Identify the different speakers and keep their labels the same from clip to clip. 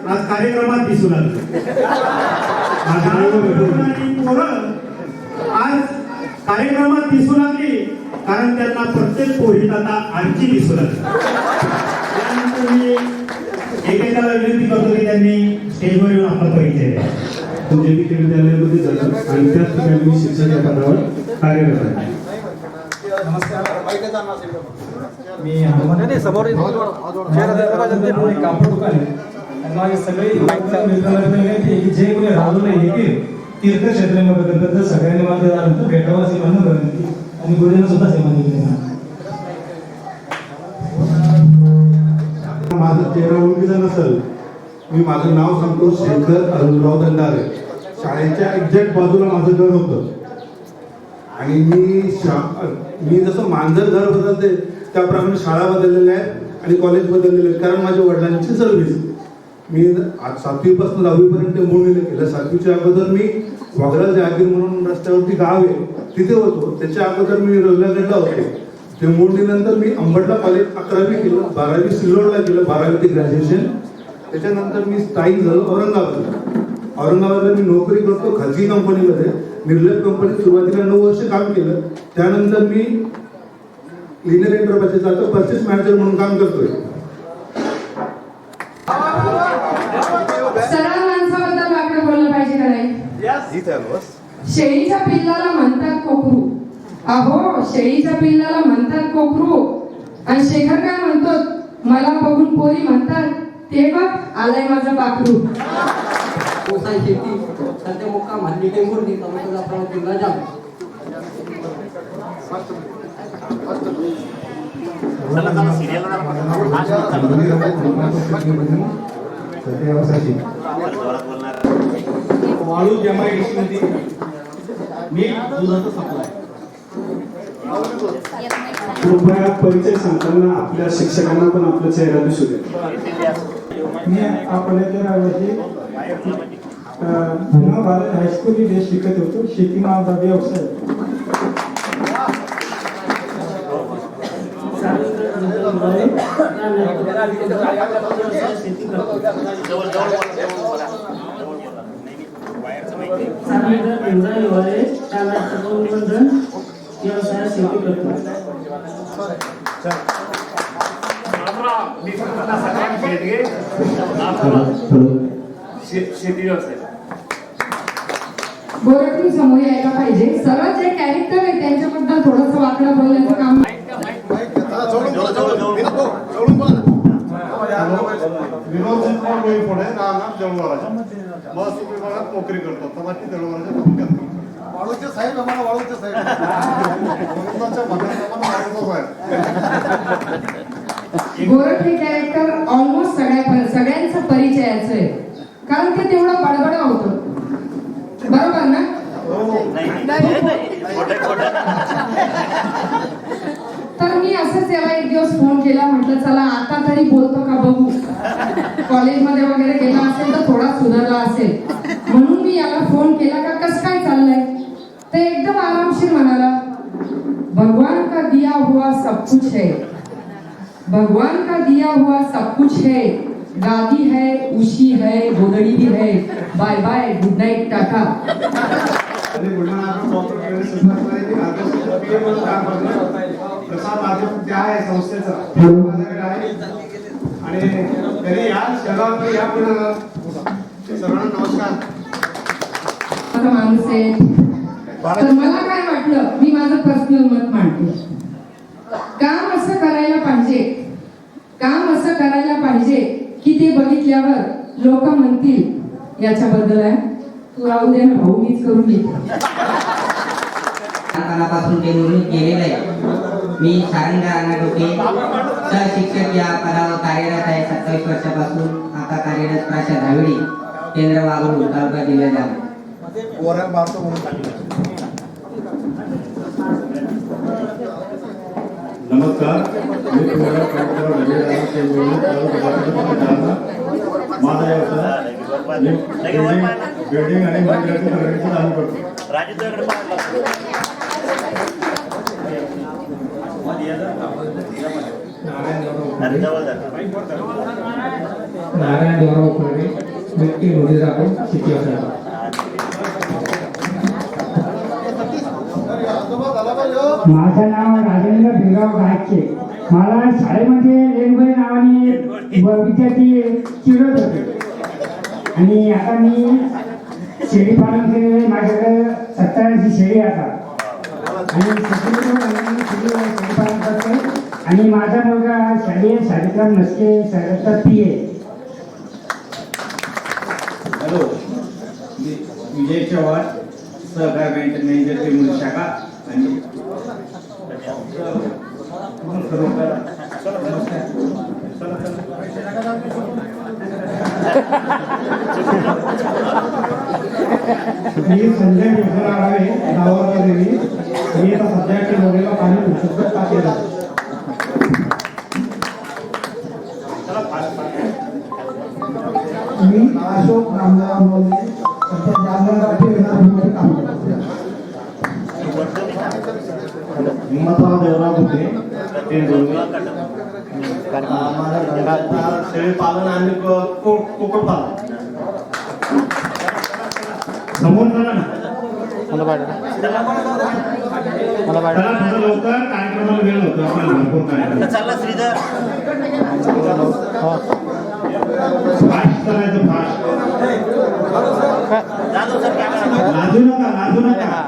Speaker 1: आज कार्यक्रमात दिसू लागले. पोरं आज कार्यक्रमात दिसू लागली कारण त्यांना प्रत्येक पोरीत आता आणखी दिसू लागली. त्यानंतर मी एकेकाला विनंती करतो की त्यांनी स्टेजवर येऊन आपला परिचय द्या.
Speaker 2: तुमच्या विद्यालयामध्ये जातात आणि त्याच ठिकाणी मी शिक्षक या पदावर कार्यरत आहे.
Speaker 3: मी समोर कापड दुकान आहे. माझे सगळे जे कोणी राहून नाही तीर्थक्षेत्रामध्ये सगळ्यांनी मला भेटावं असे म्हणणं विनंती आणि गुरुजींना सुद्धा सेवा दिली.
Speaker 2: माझं चेहरा ओळखीचा नसेल, मी माझं नाव सांगतो शेखर अरुणराव दंडारे. शाळेच्या एक्झॅक्ट बाजूला माझं घर होतं आणि मी जसं मांजर घर बदलते त्याप्रमाणे शाळा बदललेल्या आहेत आणि कॉलेज बदललेले आहेत. कारण माझ्या वडिलांची सर्व्हिस मी 7वी पासून 10वी पर्यंत मोडीला केलं. 7वीच्या अगोदर मी वाघरा जहागीर म्हणून रस्त्यावरती गाव आहे तिथे होतो. त्याच्या अगोदर मी रविवारला होतो. ते मोडीनंतर मी अंबडला कॉलेज 11वी केलं, 12वी सिल्लोडला केलं, 12वी ते ग्रॅज्युएशन. त्याच्यानंतर मी स्थायिक झालो औरंगाबादला मी नोकरी करतो खाजगी कंपनीमध्ये. निर्लप कंपनीत सुरुवातीला 9 वर्ष काम केलं. त्यानंतर मी लिनियर एंटरप्राइजेस जातो परचेस मॅनेजर म्हणून काम करतोय.
Speaker 4: सरळ माणसाबद्दल वाकडं बोललं पाहिजे का नाही? शेळीच्या पिल्लाला म्हणतात कोकरू. अहो, शेळीच्या पिल्लाला म्हणतात कोकरू. आणि शेखर काय म्हणतो, मला बघून पोरी म्हणतात ते बघ आलाय माझं पाखरू.
Speaker 5: कोसाई शेती सध्या मोका मानली ते मुरली टोमॅटोचा प्रमाण जिल्हा जाम.
Speaker 3: वाळू जमायमध्ये मी दुधाचा सप्लाय.
Speaker 2: कृपया परिचय सांगताना आपल्या शिक्षकांना पण आपला चेहरा दिसू द्या.
Speaker 3: मी अकोल्याच्या रहिवासी भारत हायस्कूल इथे शिकत होतो. शेती माझा व्यवसाय.
Speaker 1: शेती व्यवसाय
Speaker 4: गोरखनी समोर यायला पाहिजे. सरळ जे कॅरेक्टर आहे त्यांच्याबद्दल थोडंसं वाकडं बोलण्याचं काम.
Speaker 2: नोकरी करतो वाळूचे साहेब आम्हाला वाळूचे साहेब
Speaker 4: गोरख हे कॅरेक्टर ऑलमोस्ट सगळ्यांचं परिचयाचं आहे. कारण ते तेवढं बडबड होतं. बरोबर ना? तर मी असंच याला एक दिवस फोन केला. म्हटलं चला आता तरी बोलतो का बघू. कॉलेजमध्ये वगैरे गेला असेल तर थोडा सुधारला असेल म्हणून मी याला फोन केला का कसं काय चाललंय. तर एकदम आरामशीर म्हणाला, भगवान का दिया हुआ सब कुछ है, भगवान का दिया हुआ सब कुछ है. गादी है, उशी है, गोदड़ी भी है. Bye bye, good night, tata. माणूस आहे. तर मला काय वाटलं, मी माझं पर्सनल मत मांडते. काम असं करायला पाहिजे की ते बघितल्यावर लोक म्हणतील याच्याबद्दल आहे तू राहू दे ना भाऊ, मीच करून घेतो.
Speaker 5: लहानपणापासून ते म्हणून केलेलं आहे. मी शारंगा अनाडोके सहशिक्षक या पदावर कार्यरत आहे. 27 वर्षापासून आता कार्यरत प्राचार्य धाविडी केंद्र वाघोली तालुका जिल्हा.
Speaker 2: नमस्कार, मी माझा व्यवसाय बिल्डिंग आणि मंदिराची सर्व्हिसिंग चालू करतो.
Speaker 6: नारायण देवराव कोळगे व्यक्ती रोडे राखून शेती व्यवसाय.
Speaker 7: माझं नाव राजेंद्र भिरगाव गायचे. मला शाळेमध्ये लेनबाई नावाने विद्यार्थी चिडत होते आणि आता मी शेळी पालन केलेले माझ्याकडे 70-80 शेळी आता आणि शेळी पालन करते आणि माझा मुलगा शालेय शालिग्राम नसके शाळेचा PA.
Speaker 8: हॅलो, मी विजय चव्हाण, सहकार बँक मॅनेजर टेमूर शाखा आणि
Speaker 3: मी संजय मिश्रा आहे गावावर देवी. मी आता सध्याच्या नोवेला पाणी शुद्ध टाकेल.
Speaker 7: मी अशोक रामराव मोले सध्या जालना विभागामध्ये काम करतो.
Speaker 1: हिम्मतराव देवराव होते शेळी पालन आणि कुक्कुट पालन. समोर चला ना, चला थोडं लवकर, कार्यक्रमाला वेळ होतो आपल्याला भरपूर कार्यक्रम. फास्ट करायचं, फास्ट. लाजू नका, लाजू नका.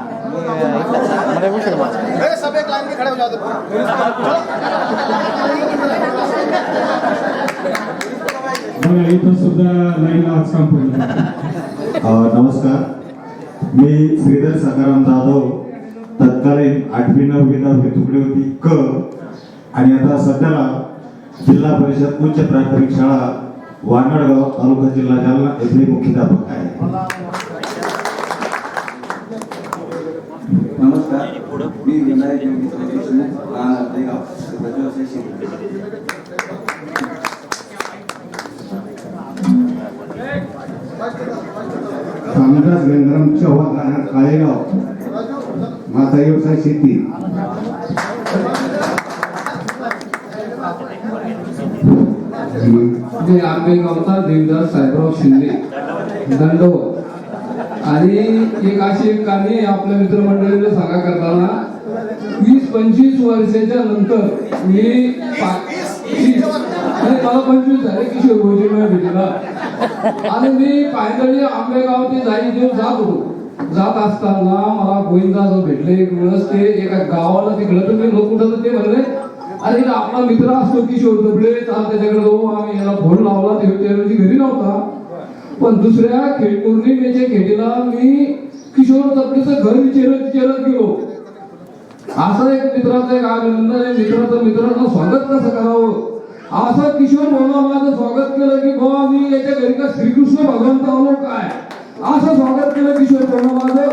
Speaker 3: इथं सुद्धा लाईन आज काम पूर्ण.
Speaker 9: नमस्कार, मी श्रीधर सकाराम जाधव, तत्कालीन 8वी 9वी 10वी तुकडी होती क आणि आता सध्याला जिल्हा परिषद उच्च प्राथमिक शाळा वानडगाव तालुका जिल्हा जालना येथे मुख्याध्यापक आहे.
Speaker 10: नमस्कार, मी विनायक देशमुख, राहणार देगाव, रहिवासी शेती.
Speaker 2: रामदास गंगाराम चव्हाण, राहणार काळेगाव, माझा व्यवसाय शेती.
Speaker 6: मी आंबेगावचा देवदास साहेबराव शिंदे दंडवत. आणि एक अशी एक कहाणी आपल्या मित्रमंडळीला सांगा करताना 20-25 वर्षाच्या नंतर मी मला 25 झाले किशोर भोजी भेटीला आणि मी फायनली आंबेगाव ते जाई देऊन जात होतो. जात असताना मला गोविंदाज भेटले एक वेळेस. ते एका गावाला तिकडं तर मी कुठं ते म्हणले अरे आपला मित्र असतो किशोर दबले, त्याच्याकडे जाऊ. आम्ही याला फोन लावला, त्या रोजी घरी नव्हता. पण दुसऱ्या पौर्णिमेच्या खेळीला मी किशोर दबलेचं घर विचारत गेलो. असं एक मित्राचं एक आनंद आहे. मित्रांना स्वागत कसं करावं असं किशोर भाऊला माझं स्वागत केलं की बाबा मी याच्या घरी का श्रीकृष्ण भगवंत आलो काय असं स्वागत केलं किशोर भाऊला माझं.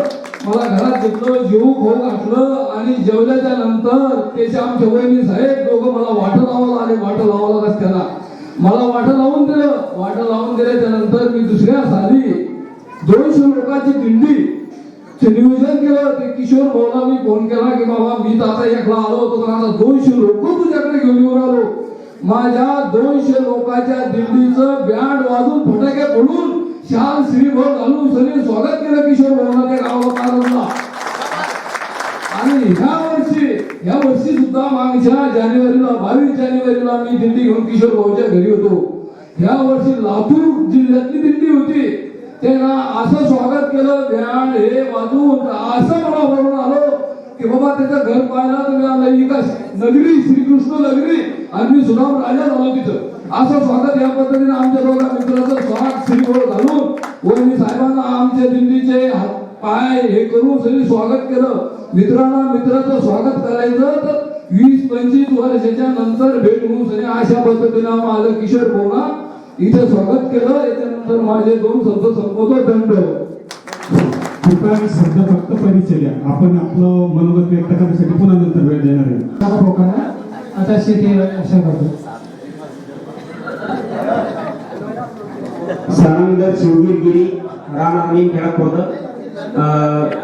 Speaker 6: मला घरात घेतलं, जेवू खाऊ घातलं आणि जेवल्याच्या नंतर त्याचे आमच्या वहिनी साहेब दोघं मला वाटं लावायला आले. वाटं लावायला रस्त्याला मला वाटं लावून दिलं. वाटं लावून दिल्याच्या नंतर मी दुसऱ्या साली 200 लोकांची दिंडी नियोजन केलं. ते किशोर भाऊला मी फोन केला की बाबा मी तर आता एकला आलो होतो, पण आता 200 लोक तुझ्याकडे घेऊन येऊन आलो. माझ्या 200 लोकांच्या दिंडीचं बँड वाजून फटाके फोडून शाल श्रीभर घालून सगळे स्वागत केलं किशोर भाऊला त्या गावाला. आणि ह्या वर्षी सुद्धा मागच्या जानेवारीला 22 जानेवारीला मी दिंडी घेऊन किशोर भाऊच्या घरी होतो. ह्या वर्षी लातूर जिल्ह्यातली दिंडी होती. त्यांना असं स्वागत केलं, बँड हे वाजून असं मला बरोबर आलो की बाबा त्याचं घर पाहायला तुम्ही आला विकास नगरी, श्रीकृष्ण नगरी आणि मी सुनाम राजा झालो तिथं. असं स्वागत या पद्धतीने आमच्या दोघा मित्राचं स्वागत श्रीभर घालून वहिनी साहेबांना आमच्या दिंडीचे पाय हे करून सगळी स्वागत केलं. मित्राचं स्वागत करायचं तर 20-25 वर्षाच्या नंतर भेट म्हणून सगळे अशा पद्धतीने माझं किशोर भाऊला इथे स्वागत केलं. याच्यानंतर माझे 2 शब्द संपवतो. दंड.
Speaker 3: कृपया शब्द फक्त परिचय द्या. आपण आपलं मनोगत व्यक्त करण्यासाठी पुन्हा नंतर वेळ देणार आहे.
Speaker 6: आता शेती अशा करतो.
Speaker 11: सारंगधर शिवगिरी राहणार मी खेळाखोर्द.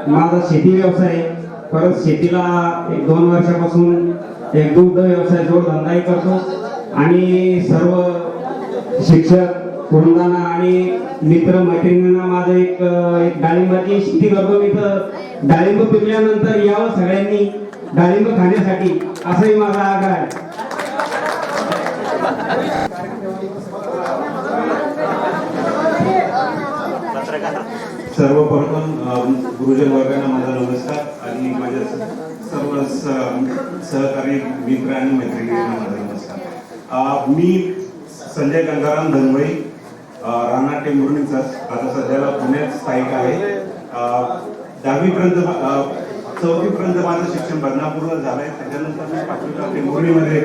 Speaker 11: माझा शेती व्यवसाय आहे. परत शेतीला 1-2 वर्षापासून एक दुग्ध व्यवसाय जोडधंदाही करतो आणि सर्व शिक्षक वृंदांना आणि मित्र मैत्रिणींना माझं एक डाळिंबाची शेती करतो मी, तर डाळिंब पिकल्यानंतर यावं सगळ्यांनी डाळिंब खाण्यासाठी, असाही माझा आग्रह आहे.
Speaker 9: सर्वप्रथम गुरुजन वर्गांना माझा नमस्कार आणि माझ्या सर्व सहकारी मित्र आणि मैत्रिणींना माझा नमस्कार. मी संजय गंगाराम धनवई, राहणार टेंभुर्णीचा, आता सध्याला पुण्यात स्थायिक आहे. 4वीपर्यंत माझं शिक्षण बदनापूरला झालंय. त्याच्यानंतर मी 5वीला टेंभुर्णीमध्ये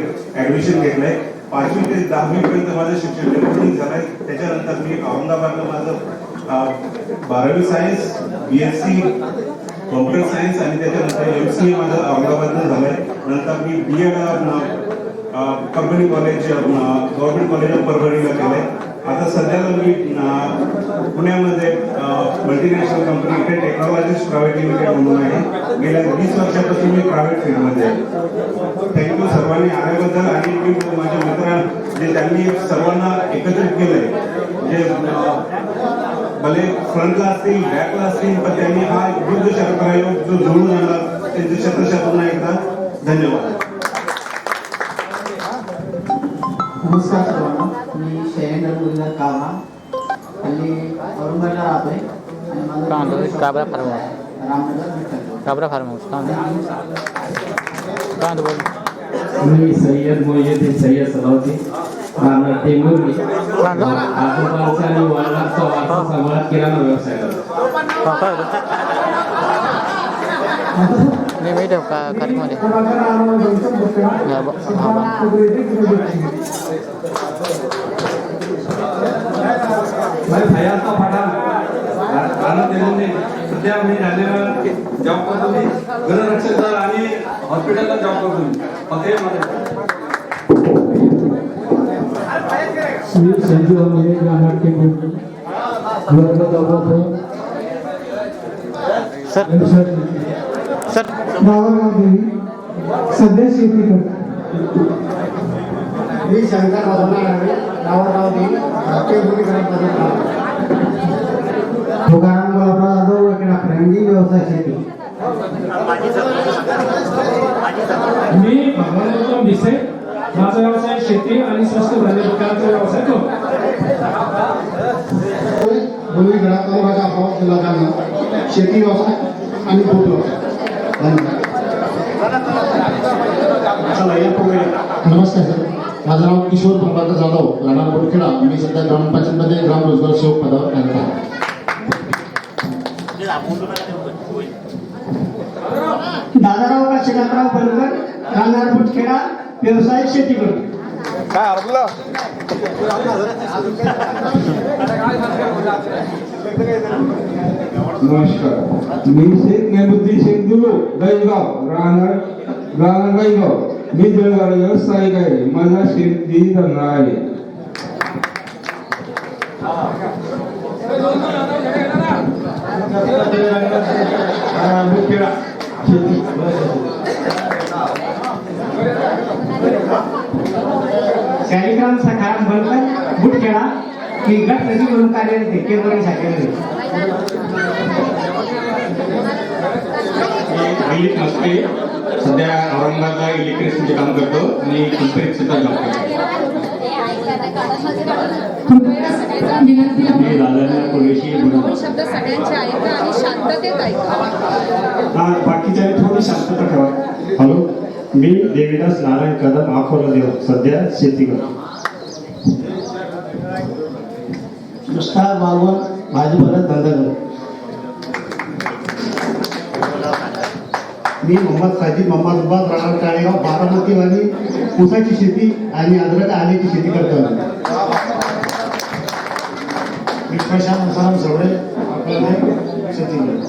Speaker 9: ऍडमिशन घेतलंय. 5वी ते 10वीपर्यंत माझं शिक्षण टेंभुर्णीत झालंय. त्याच्यानंतर मी औरंगाबादला माझं 12वी सायन्स, BSc कॉम्प्युटर सायन्स आणि त्याच्यानंतर MCA माझं औरंगाबादला झालंय. नंतर मी B.Ed Parbhani college, government college of परभणीला केलंय. आता सध्याला मी पुण्यामध्ये मल्टीनॅशनल कंपनी इथे टेक्नॉलॉजीज प्रायव्हेट लिमिटेड म्हणून आहे. गेल्या 20 वर्षापासून मी प्रायव्हेट फील्डमध्ये आहे. थँक्यू सर्वांनी आल्याबद्दल. आणि मी माझ्या मित्र जे त्यांनी सर्वांना एकत्रित केलंय, जे भले फ्रंटला असतील बॅकला असतील, पण त्यांनी हा युद्ध शरणायोग जो जोडून आणला, त्यांचे शतशतुना एकदा धन्यवाद.
Speaker 12: नमस्कार सर्वांना, मी शैलेंद्र मुरलीधर कावा, हल्ली औरंगाबादला राहतोय आणि माझं रामनगर विठ्ठल.
Speaker 6: मी सय्यद मोहिउद्दीन सय्यद सलाउद्दीन, राहणार टेंभुर्णी. आजोबांचा आणि वडिलांचा वारसा सांभाळत किराणा व्यवसाय करतो. भैयाचा पठाण राहणार टेंभुर्णी. सध्या मी झालेला जॉब करतो. मी गृहरक्षक आणि हॉस्पिटलला जॉब करतो.
Speaker 3: मी संजू अमोले, राहणार टेंभुर्णी.
Speaker 7: सध्या शेती करतो.
Speaker 12: मी शंकर रावराव देवी, टेंभुर्णी ग्रामपंचायत राहतो.
Speaker 7: तुकाराम गोलाबराव जाधव, इकडे फ्रेंडली व्यवसाय शेती.
Speaker 3: मी भगवान गौतम भिसे, माझा व्यवसाय शेती आणि स्वस्त धान्य दुकानाचा व्यवसाय करतो.
Speaker 2: पूर्वी घरात माझा अभाव केला जाणार शेती व्यवसाय आणि दूध व्यवसाय.
Speaker 1: चला या पुढे.
Speaker 2: नमस्कार सर, माझं नाव किशोर प्रभाकर जाधव, राहणार बोरखेडा. मी सध्या ग्रामपंचायतमध्ये ग्राम रोजगार सेवक पदावर कार्यरत आहे.
Speaker 12: दादाराव काशीनाथराव बनकर, राहणार बुटखेडा, व्यवसाय शेती करतो.
Speaker 6: नमस्कार, मी शेख नेमुद्दीन शेख दुलो, गायगाव, राहणार गायगाव. मी जळगाव व्यावसायिक आहे. माझा शेती धंदा आहे.
Speaker 12: शालिग्राम सखाराम बनकर, बुटखेडा. मी गट सचिव म्हणून कार्यरत आहे केंद्र शाखेमध्ये.
Speaker 8: दिलीप मस्के, सध्या औरंगाबादला इलेक्ट्रिसिटीचे काम करतो आणि कंपनीत सुद्धा जॉब करतो.
Speaker 4: मी दादांना पुरेशी शब्द सगळ्यांचे ऐका आणि शांततेत ऐका.
Speaker 1: बाकीच्या थोडी शांतता ठेवा. हॅलो, मी देवीदास नारायण कदम, अकोला देव, सध्या शेती करतो.
Speaker 12: नुसता मागून भाजीपाला धंदा करतो.
Speaker 2: मी मोहम्मद साजिद मोहम्मद उबाद, राहणार काळेगाव, बारामतीवाली. ऊसाची शेती आणि अद्रक आल्याची शेती करतो. विश्वाशांत मुसाराम सवडे, आपल्याला शेती करतो.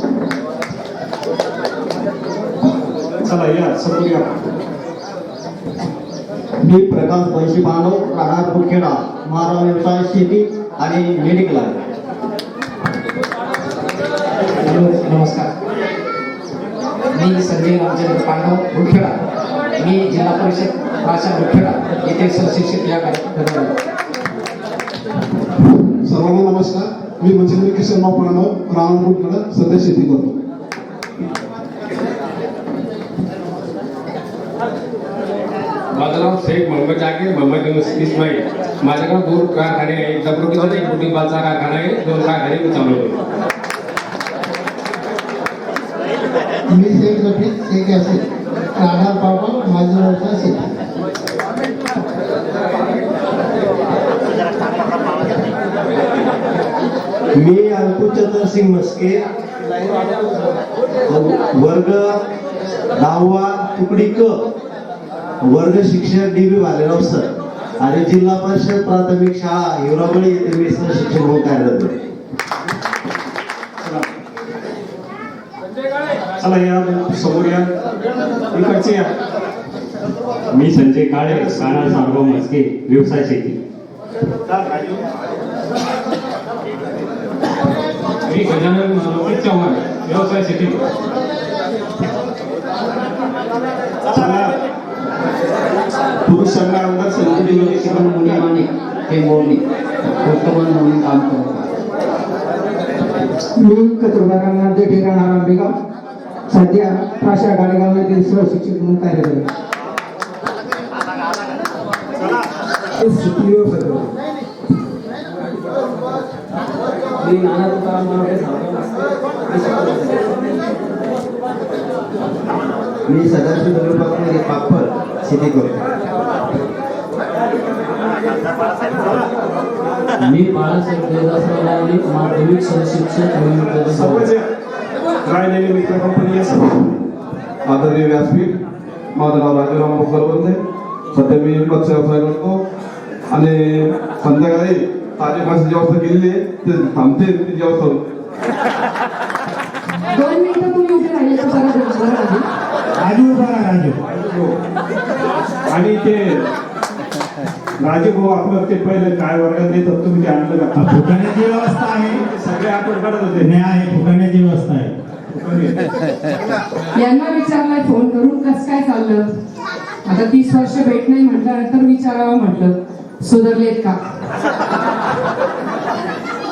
Speaker 1: चला या समोर या.
Speaker 12: मी प्रकाश पैसे बांधव, राहणार बुटखेडा. माझा व्यवसाय शेती आणि मेडिकल आहे.
Speaker 7: नमस्कार, मी संजय रामचंद्र पांडव, बुटखेडा. मी जिल्हा परिषद प्राचार्य बुटखेडा येथे सहशिक्षक या कार्यक्रमात.
Speaker 2: सर्वांना नमस्कार. मी मच्छिंद्र किशनराव प्रणव रामपूरकडे सध्या शेती करतो.
Speaker 6: माझं नाव शेख मोहम्मद जाकीर मोहम्मद इस्माईल. माझ्याकडे 2 कारखाने आहेत. जबरुकीचा एक कुटुंबाचा कारखाना आहे. 2 कारखाने मी चालवतो.
Speaker 12: मी शेख रफीक शेख यासीर राहणार पापा माझा व्यवसाय शेती.
Speaker 13: मी अंकुश चतुरसिंग मस्के वर्ग 10वा तुकडी क वर्ग शिक्षक DB भालेराव सर आणि जिल्हा परिषद प्राथमिक शाळा हिवराबळी येथे मी सह शिक्षक म्हणून कार्यरत आहे.
Speaker 1: चला या समोर या, इकडचे या.
Speaker 14: मी संजय काळे काना सार्वभौम मस्के व्यवसाय शेती.
Speaker 6: मी गजानन लोकेश चव्हाण व्यवसाय शेती.
Speaker 1: पुरुष संघ आमदार संजय
Speaker 12: मुनी माने हे मोडणी वर्तमान म्हणून काम करतो.
Speaker 7: मी कतुरबागांना देखील राहणार आंबेगाव. सध्या प्राशा गाडेगाव येथील सहशिक्षक म्हणून कार्यरत आहे.
Speaker 12: मी नाना तुकाराम
Speaker 13: मी सदाशिव दगडूबाग पापड शेती करतो.
Speaker 12: मी बाळासाहेब देवदासराव लावले माध्यमिक सहशिक्षक
Speaker 1: राहिलेले मित्र कंपनी
Speaker 2: आदरणीय व्यासपीठ. माझं नाव राजाराम बलवंत आहे. सध्या मी मत्स्य व्यवसाय करतो आणि संध्याकाळी ताजे मासे व्यवस्था केलेली आहे ते थांबते ती व्यवस्था.
Speaker 4: 2 मिनिटं तुम्ही उभे राहिले तर बरं होईल.
Speaker 1: राजू उभा राहा, राजू. आणि ते राजू भाऊ आपलं ते पहिले काय वर्गात येतात तुम्ही ते आणलं का? फुटाण्याची व्यवस्था आहे, सगळे आपण काढत होते. नाही आहे, फुटाण्याची व्यवस्था आहे.
Speaker 4: यांना विचारलाय फोन करून कसं काय चाललं. आता 30 वर्ष भेट नाही म्हटल्यानंतर विचारावं म्हटलं सुधारलेत का.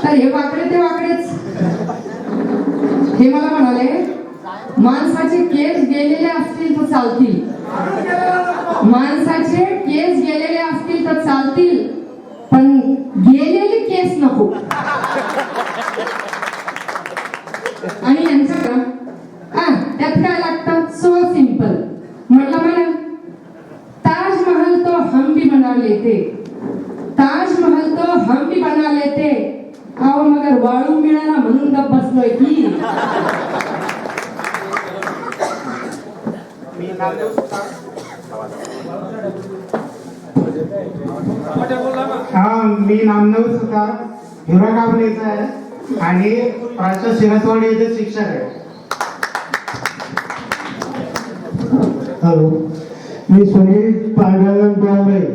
Speaker 4: तर हे वाकडे ते वाकडेच. हे मला म्हणाले माणसाचे केस गेलेले असतील तर चालतील, माणसाचे केस गेलेले असतील तर चालतील, पण गेलेले केस नको. आणि यांचं त्यात काय लागतं, सो सिंपल. म्हटलं म्हणा ताजमहल तो हम भी बना लेते, ताजमहल तो हम भी बना लेते. अहो मगर वाळू मिळाला म्हणून गप्प बसलोय की.
Speaker 7: मी नामदेव सुतार हिरा काबलेचा आहे आणि प्राच्या शिरसवाडी येथे शिक्षक आहे. हॅलो, मी सुनील पांडुरंग डोंगरे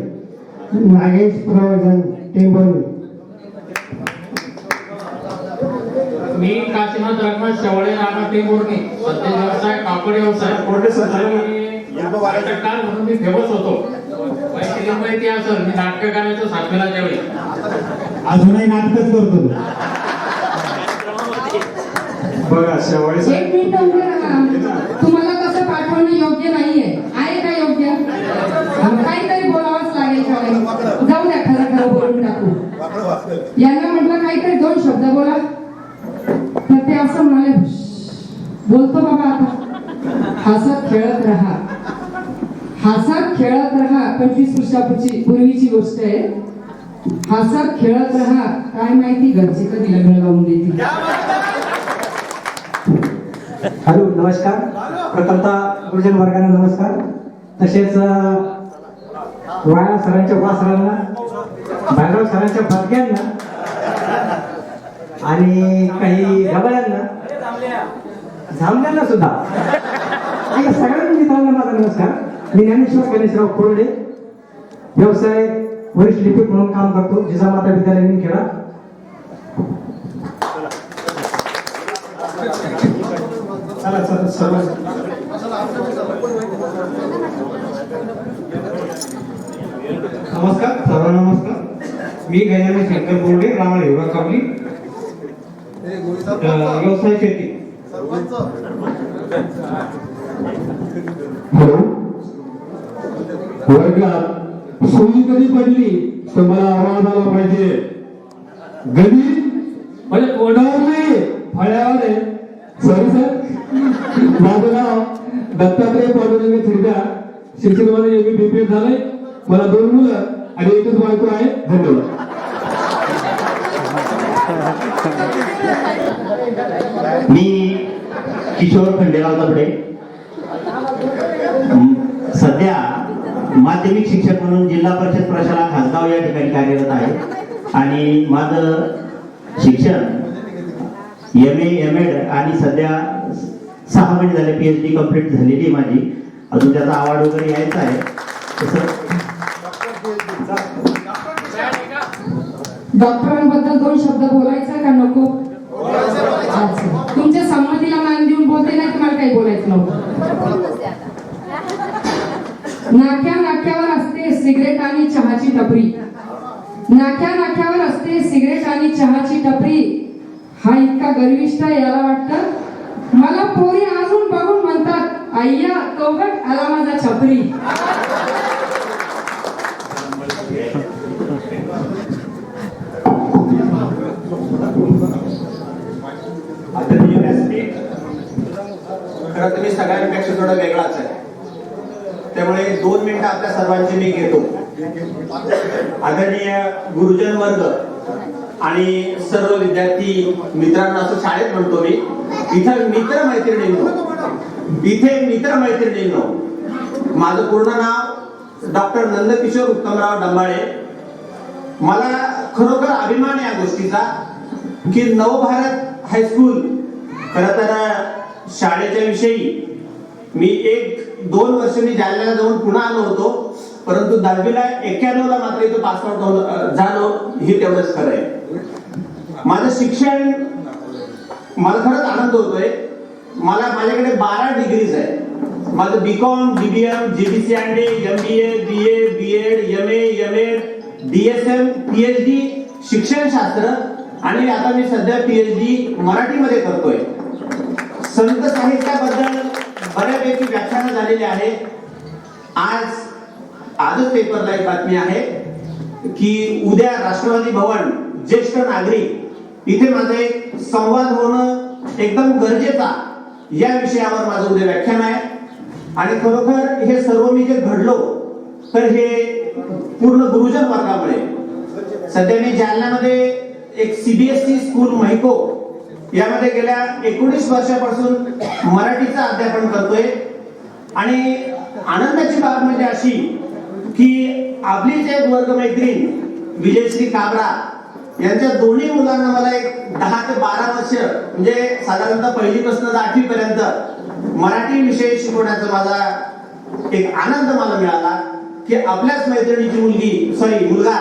Speaker 7: नागेश प्रवचन टेंबोली.
Speaker 11: मी काशीनाथ रघुनाथ शेवळे राणा टेंबोर्णी. सध्या व्यवसाय कापड व्यवसाय. नाटककार म्हणून मी फेमस होतो. माहिती असेल मी नाटक करायचो 7वीला त्यावेळी.
Speaker 1: अजूनही नाटकच करतो. बघा शेवळे
Speaker 4: एक मिनिट उभे राहा. तुम्हाला कसं पाठवणं योग्य नाहीये. आहे का योग्य? काहीतरी बोलावंच लागेल. जाऊ द्या, खरं खरं बोलून टाकू. यांना म्हटलं काहीतरी 2 शब्द बोला. तर ते असं म्हणाले बोलतो बाबा आता. हसत खेळत राहा, हसत खेळत राहा. 25 वर्षापूर्वीची गोष्ट आहे. हसत खेळत राहा. काय माहिती घरचे कधी लग्न लावून देतील.
Speaker 7: हॅलो, नमस्कार. प्रथमतः गुरुजन वर्गांना नमस्कार. तसेच वाया सरांच्या वासरांना, भाईराव सरांच्या भाग्यांना आणि काही गबाळ्यांना, झांबल्यांना सुद्धा आणि सगळ्या मित्रांना माझा नमस्कार. मी ज्ञानेश्वर गणेशराव कोरडे, व्यवसाय वरिष्ठ लिपिक म्हणून काम करतो, जिजामाता विद्यालय निमखेडा.
Speaker 1: चला चला सर्व
Speaker 2: नमस्कार, सर्वांना नमस्कार.
Speaker 11: मी गजानन शंकर बोर्डे, राहणार हिवरा कावली, व्यवसाय शेती.
Speaker 6: हॅलो, वर्गात सोयी कधी पडली तर मला आवाज आला पाहिजे. गदी म्हणजे कोणावर नाही, फळ्यावर आहे. सॉरी सर, माझं नाव दत्तात्रय पांडुरंग थिरका, शिक्षणामध्ये MA झालंय. मला 2 मुलं आणि एकच बायको आहे. धन्यवाद.
Speaker 13: मी किशोर खंडेराव दबडे, सध्या माध्यमिक शिक्षक म्हणून जिल्हा परिषद प्रशाला खासगाव या ठिकाणी कार्यरत आहे. आणि माझं शिक्षण MA MEd आणि सध्या 6 महिने झाले PhD कंप्लीट झालेली माझी. अजून त्याचा अवॉर्ड वगैरे यायचा आहे.
Speaker 4: डॉक्टरांबद्दल 2 शब्द बोलायचं का नको? अच्छा. तुमच्या संमतीला मान देऊन बोलते नाही, तुम्हाला काही बोलायचं नव्हतं. नाक्या नाक्यावर असते सिगरेट आणि चहाची टपरी. नाक्या नाक्यावर असते सिगरेट आणि चहाची टपरी. हा इतका गर्विष्ठ याला वाटतं. मला पोरी अजून बघून म्हणतात, अय्या तो बघ आला माझा छपरी.
Speaker 15: खरं तर मी सगळ्यांपेक्षा थोडा वेगळाच आहे, त्यामुळे 2 मिनिटं आपल्या सर्वांची मी घेतो. आदरणीय गुरुजन वर्ग आणि सर्व विद्यार्थी मित्रांना, असं शाळेत म्हणतो मी, इथे मित्रमैत्रिणींनो, माझं पूर्ण नाव डॉक्टर नंदकिशोर उत्तमराव डंबाळे. मला खरोखर अभिमान आहे या गोष्टीचा की नवभारत हायस्कूल, खरं तर शाळेच्या विषयी मी 1-2 वर्ष मी जालन्याला जाऊन पुन्हा आलो होतो, परंतु 10वीला 91ला मात्र इथं पासआउट झालो, हे तेवढंच खरं आहे. माझं शिक्षण, मला खरंच आनंद होतोय. माझ्याकडे 12 डिग्रीज आहे. माझं BCom, DBM, GBCAND, MBA, BA, B.Ed, MA, MEd, DSM, PhD शिक्षणशास्त्र आणि आता मी सध्या PhD मराठीमध्ये करतोय. संत साहित्याबद्दल बऱ्यापैकी व्याख्यानं झालेली आहे. आजच पेपरला एक बातमी आहे की उद्या राष्ट्रवादी भवन ज्येष्ठ नागरिक इथे माझं एक संवाद होणं एकदम गरजेचा, या विषयावर माझं उद्या व्याख्यान आहे. आणि खरोखर हे सर्व मी जे घडलो तर हे पूर्ण गुरुजन वर्गामुळे. सध्या मी जालन्यामध्ये एक CBSE स्कूल महिको यामध्ये गेल्या 19 वर्षापासून मराठीचं अध्यापन करतोय. आणि आनंदाची बाब म्हणजे अशी की आपलीच एक वर्गमैत्रीण विजयश्री काबरा यांच्या दोन्ही मुलांना मला एक 10 ते 12 वर्ष, म्हणजे साधारणतः 1ली पासून 8वी पर्यंत मराठी विषय शिकवण्याचा माझा एक आनंद मला मिळाला की आपल्याच मैत्रिणीची मुलगा,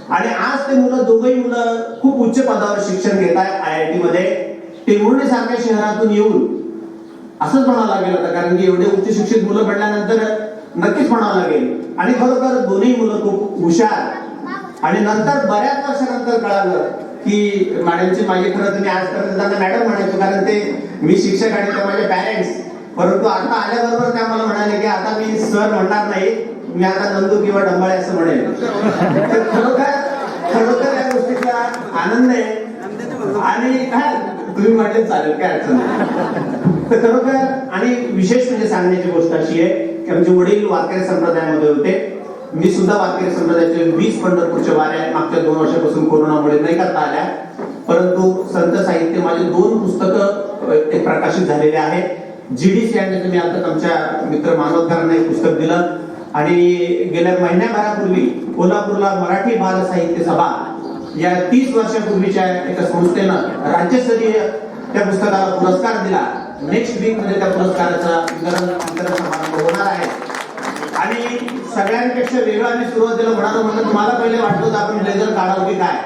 Speaker 15: आणि आज ते दोघंही मुलं खूप उच्च पदावर शिक्षण घेत आहेत IIT मध्ये. टेंभुर्णी सारख्या शहरातून येऊन असंच म्हणावं लागेल होतं, कारण की एवढे उच्च शिक्षित मुलं पडल्यानंतर नक्कीच म्हणावं लागेल. आणि खरोखर दोन्ही मुलं खूप हुशार. आणि नंतर बऱ्याच वर्षानंतर कळालं की मॅडमची माझी, खरं तर मी आजपर्यंत त्यांना मॅडम म्हणायचो कारण ते मी शिक्षक आणि ते माझे पॅरेंट्स, परंतु आता आल्याबरोबर त्या मला म्हणाले की आता मी सर म्हणणार नाही, मी आता नंदू किंवा डंबाळे असं म्हणेल. खरोखर या गोष्टीचा आनंद आहे. आणि काय तुम्ही म्हटले चालेल, काय अडचण नाही. तर खरोखर आणि विशेष म्हणजे सांगण्याची गोष्ट अशी आहे की आमचे वडील वारकरी संप्रदायामध्ये होते. मी सुद्धा वारकरी संप्रदायाचे 20 पंढरपूरच्या वाऱ्या मागच्या 2 वर्षापासून कोरोनामुळे नाही करता आल्या, परंतु संत साहित्य माझे 2 पुस्तकं प्रकाशित झालेले आहेत. GDCAND मी आता आमच्या मित्र मानवकरांना एक पुस्तक दिलं. आणि गेल्या महिन्याभरापूर्वी कोल्हापूरला मराठी बाल साहित्य सभा या 30 वर्षापूर्वीच्या एका संस्थेनं राज्यस्तरीय त्या पुस्तकाला पुरस्कार दिला. नेक्स्ट वीक मध्ये त्या पुरस्काराचा वितरण समारंभ होणार आहे. आणि सगळ्यांपेक्षा वेगळं मी सुरुवातीला म्हणालो, तुम्हाला पहिले वाटलं होतं आपण ब्लेझर काढावं की काय,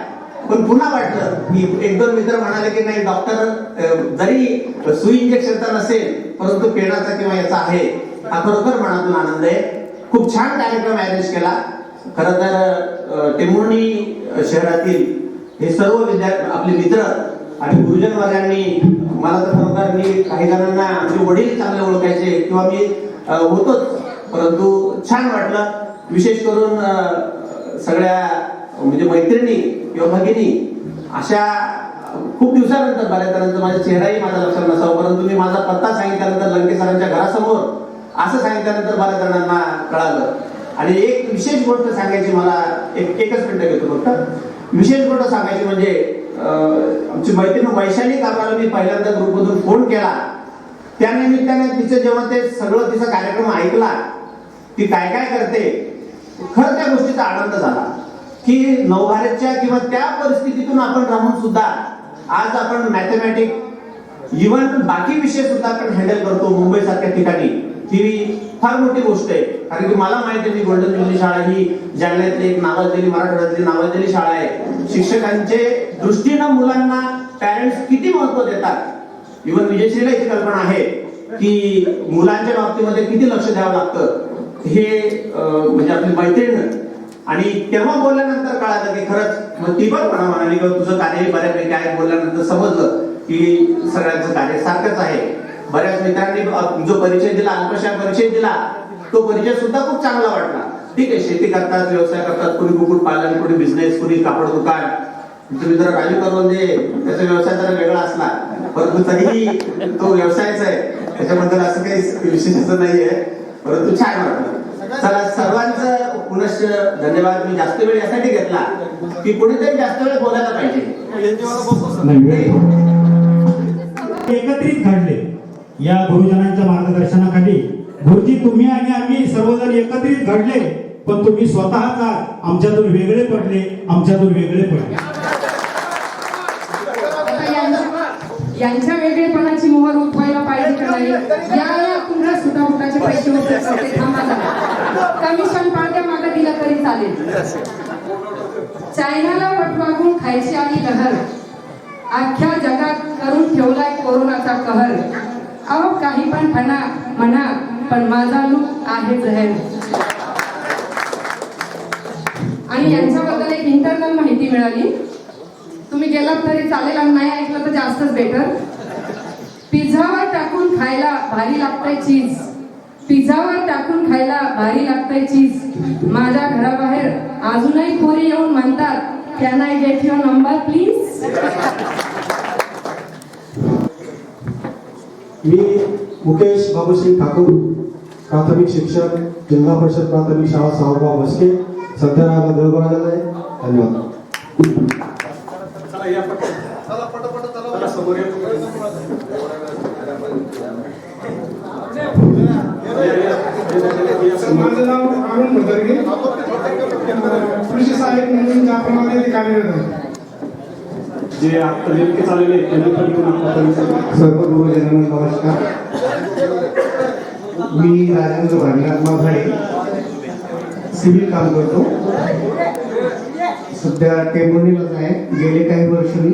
Speaker 15: पण पुन्हा वाटलं की 1-2 मित्र म्हणाले की नाही, डॉक्टर जरी सुई इंजेक्शनचा नसेल परंतु पेनाचा किंवा याचा आहे. हा खरोखर मनातून आनंद आहे. खूप छान कार्यक्रम अरेंज केला. खरं तर टेंभुर्णी शहरातील हे सर्व विद्यार्थी आपले मित्र आणि गुरुजन वर्गांनी मला तर खरोखर मी काही जणांना आमचे वडील चांगले ओळखायचे किंवा मी होतोच, परंतु छान वाटलं. विशेष करून सगळ्या म्हणजे मैत्रिणी किंवा भगिनी अशा खूप दिवसानंतर बऱ्याच माझा चेहराही माझा लक्षात नसावा, परंतु मी माझा पत्ता सांगितल्यानंतर लंके सरांच्या घरासमोर असं सांगितल्यानंतर बऱ्याच जणांना कळालं. आणि एक विशेष गोष्ट सांगायची मला एकच मिनिट घेतो फक्त. विशेष गोष्ट सांगायची म्हणजे आमची मैत्रीण वैशाली कामाला मी पहिल्यांदा ग्रुपमधून फोन केला. त्या निमित्ताने तिचं जेव्हा ते सगळं तिचा कार्यक्रम ऐकला, ती काय काय करते, खरं त्या गोष्टीचा आनंद झाला की नवभारतच्या किंवा त्या परिस्थितीतून आपण राहून सुद्धा आज आपण मॅथमॅटिक्स इव्हन बाकी विषय सुद्धा आपण हँडल करतो मुंबई सारख्या ठिकाणी. ही फार मोठी गोष्ट आहे. कारण की मला माहिती आहे, मी गोल्डन ज्युबिली शाळा ही जालन्यातली एक नावाजलेली मराठवाड्यातली नावाजलेली शाळा आहे. शिक्षकांचे दृष्टीनं मुलांना पॅरेंट्स किती महत्व देतात. इव्हन विजयश्रीला ही कल्पना आहे की मुलांच्या बाबतीमध्ये किती लक्ष द्यावं लागतं हे म्हणजे आपली मैत्रीण. आणि तेव्हा बोलल्यानंतर कळालं की खरंच, मग ती पण म्हणाली की तुझं कार्य बऱ्यापैकी आहे. बोलल्यानंतर समजलं की सगळ्यांचं कार्य सारखंच आहे. बऱ्याच मित्रांनी जो परिचय दिला, अल्पशा परिचय दिला, तो परिचय सुद्धा खूप चांगला वाटला. ठीक आहे, शेती करतात, व्यवसाय करतात, कोणी कुक्कुट पालन, कोणी बिझनेस, कोणी कापड दुकान. तुम्ही जरा राजू करवंदे त्याचा व्यवसाय जरा वेगळा असला, परंतु तरीही तो व्यवसायच आहे, त्याच्याबद्दल असं काही विशेष नाहीये, परंतु छान वाटलं. चला, सर्वांचं पुनश्च धन्यवाद. मी जास्त वेळ यासाठी घेतला की कोणीतरी जास्त वेळ बोलायला पाहिजे.
Speaker 1: एकत्रित घडले या गुरुजनांच्या मार्गदर्शनाखाली. गुरुजी, तुम्ही आणि आम्ही सर्वजण एकत्रित घडले, पण तुम्ही स्वतःच आमच्यातून वेगळे पडले, आमच्यातून वेगळे पडले.
Speaker 4: यांच्या वेगळेपणाची मोहर उठवायला पाहिजे का नाही? या तुमच्या सुटाफुटाचे पैसे होते थांबा जरा. कमिशन पाड्या मागे दिलं तरी चालेल. चायनाला वटवागून खायची आली लहर, अख्ख्या जगात करून ठेवलाय कोरोनाचा कहर. अहो काही पण म्हणा, पण माझा लूक आहे जहर. आणि यांच्याबद्दल एक इंटरनल माहिती मिळाली, तुम्ही गेलात तरी चालेल आणि नाही ऐकलं तर जास्तच बेटर. पिझ्झावर टाकून खायला भारी लागतंय चीज, पिझ्झावर टाकून खायला भारी लागतंय चीज. माझ्या घराबाहेर अजूनही पोरी येऊन म्हणतात, can I get your number please.
Speaker 16: मी मुकेश बाबूसिंग ठाकूर, प्राथमिक शिक्षक, जिल्हा परिषद प्राथमिक शाळा सावरगाव मस्के, सध्या राहायला देवघराला आहे. धन्यवाद.
Speaker 17: माझं नाव अरुण भदरगे, कृषी सहाय्यक म्हणून ज्याप्रमाणे कार्यरत आहे. जे आता नेमके चाललेले
Speaker 16: सर्व गुरुजनांना नमस्कार. मी राजेंद्र भागीनाथ माघाडे, सिव्हिल काम करतो. सध्या टेंभुर्णीलाच आहे. गेले काही वर्ष मी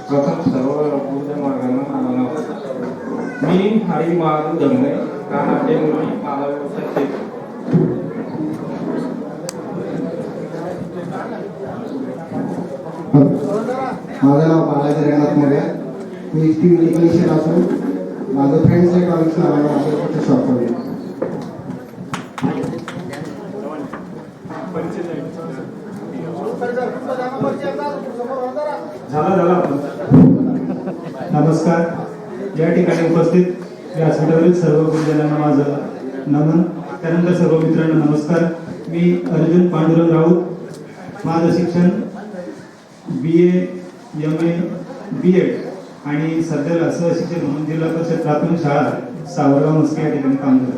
Speaker 18: प्रथम सर्व गुरुजन वर्गांना माझं नाव. मी हरी महाराज धमणे, राहणार टेंभुर्णी, माझा व्यवसाय शेती.
Speaker 16: माझं नाव बालाजी रंगनाथ मोर्या. मी टेक्निशियन असून माझं फ्रेंड्स इलेक्ट्रॉनिक्स नावानं माझं शॉप आहे.
Speaker 3: झाला नमस्कार. या ठिकाणी उपस्थित व्यासपीठावरील सर्व गुरुजनांना माझं नमन. त्यानंतर सर्व मित्रांना नमस्कार. मी अर्जुन पांडुरंग राऊत. माझं शिक्षण BA, MA, B.Ed आणि सध्याला सहशिक्षक म्हणून जिल्हा परिषद प्राथमिक शाळा सावरगाव मस्के या ठिकाणी काम करतो.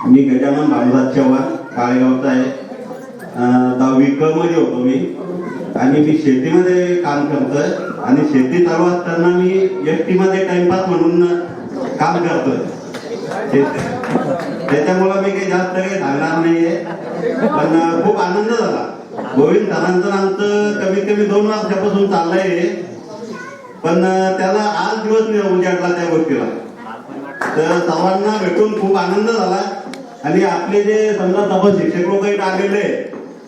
Speaker 13: मी गजानन भानुदास चव्हाण, काळेगावचा आहे. 10वी क मध्ये होतो मी, आणि मी शेतीमध्ये काम करतोय. आणि शेती चालू असताना मी FT मध्ये टाइमपास म्हणून काम करतोय.
Speaker 19: त्याच्यामुळे मी काही जास्त काही सांगणार नाहीये. पण खूप आनंद झाला. गोविंद सरांचं आमचं कमीत कमी 2 वर्षापासून चाललंय, पण त्याला आज दिवस नाही उजाडला त्या गोष्टीला. तर सर्वांना भेटून खूप आनंद झाला. आणि आपले जे समजा सभा शिक्षक लोक इथे आलेले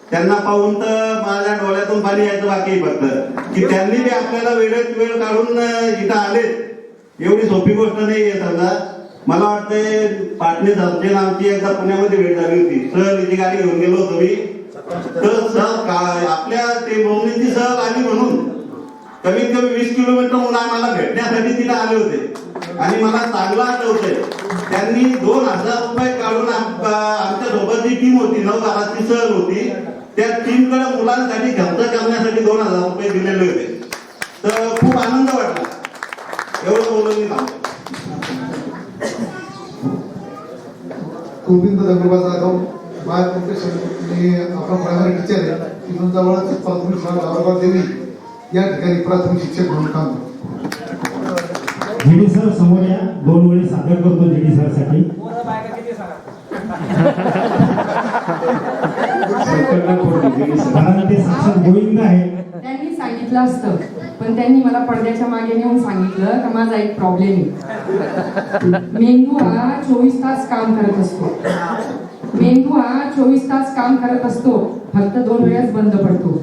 Speaker 19: त्यांना पाहून तर माझ्या डोळ्यातून पाणी यायचं बाकी फक्त की त्यांनी बी आपल्याला वेळेत वेळ काढून इथं आले. एवढी सोपी गोष्ट नाहीये. समजा मला वाटतंय पाटणे सरचे आमची एकदा पुण्यामध्ये भेट झाली होती. सहलीची गाडी घेऊन गेलो होतो मी. तर सहल आपल्या ते बोमणीची सहल आली म्हणून कमीत कमी 20 किलोमीटर मुलं आम्हाला भेटण्यासाठी तिला आले होते. आणि मला चांगलं आठवतंय त्यांनी 2000 रुपये काढून आमच्या सोबत जी टीम होती 9 तासाची सहल होती त्या टीमकडे मुलांसाठी खर्च करण्यासाठी 2000 रुपये दिलेले होते. तर खूप आनंद वाटला. एवढं बोलून मी थांबतो.
Speaker 20: Govind Dagdoba Jadhav by profession. मी आपला प्रायमरी टीचर आहे. तिथून जवळच प्राथमिक शाळा गावगाव देवी या ठिकाणी प्राथमिक शिक्षक म्हणून काम करतो.
Speaker 1: जीडी सर समोर या. 2 वेळी सादर करतो जीडी सर साठी. कारण ते साक्षात गोविंद आहे.
Speaker 4: त्यांनी सांगितलं असतं, पण त्यांनी मला पडद्याच्या मागे नेऊन सांगितलं का माझा एक प्रॉब्लेम आहे. मेंदू हा 24 तास काम करत असतो. मेंदू हा 24 तास काम करत असतो, फक्त 2 वेळाच बंद पडतो.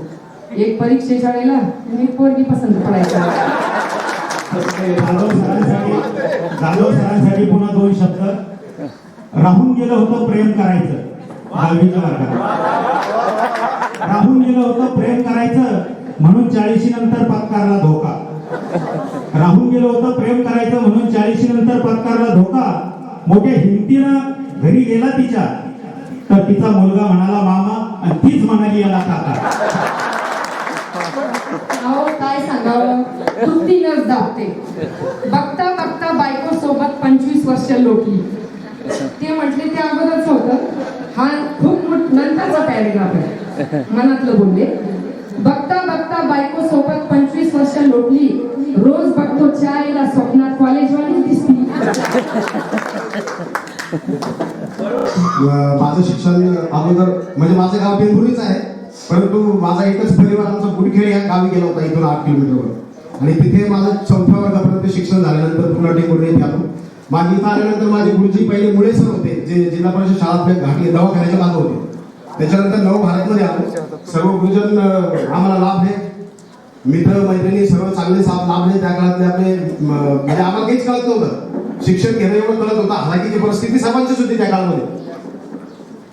Speaker 4: एक परीक्षेच्या वेळेला आणि एक पोरगी पसंत पडायच्या.
Speaker 1: जाधव सरांसाठी पुन्हा 2 शब्द. राहून गेलं होतं प्रेम करायचं. 10वीच्या वर्गात राहून गेलं होतं प्रेम करायचं म्हणून 40 नंतर पत्कारला धोका. राहून गेलं होतं प्रेम करायचं म्हणून 40 नंतर पत्कारला धोका. मोठ्या हिमतीनं घरी गेला तिच्या, तर तिचा मुलगा म्हणाला मामा आणि तीच म्हणाली याला काका.
Speaker 4: अहो काय सांगावं, दुःखीनच दाबते. बघता बघता बायको सोबत 25 वर्ष लोटली. ते म्हटले ते अगोदरच होतं. हा खूप नंतरचा पॅरेग्राफ आहे. मनातलं बोलले. बघता बघता बायको सोबत 25 वर्ष लोटली. रोज बघतो चायला स्वप्नात कॉलेजवालीच दिसती.
Speaker 16: माझं शिक्षण अगोदर म्हणजे माझं गाव बेंबुरीच आहे, परंतु माझा एकच परिवार आमचा गुडखेड या गावी गेला होता इथून 8 किलोमीटरवर. आणि तिथे माझं 4थ्या वर्गापर्यंत शिक्षण झाल्यानंतर पुन्हा टेंबुर्णी येथे आलो. माझी इथं आल्यानंतर माझे गुरुजी पहिले मुळे सर होते जे जिल्हा परिषद शाळा घाटी दवाखान्याच्या मागे होते. त्याच्यानंतर नवभारतमध्ये आलो. सर्व गुरुजन आम्हाला लाभ आहे. मित्र मैत्रिणी सर्व चांगले लाभ आहे. त्या काळातले आपले म्हणजे आम्हाला काहीच कळत नव्हतं. शिक्षण घेणं एवढं कळत होतं. हालाकीची परिस्थिती सर्वांचीच होती त्या काळामध्ये.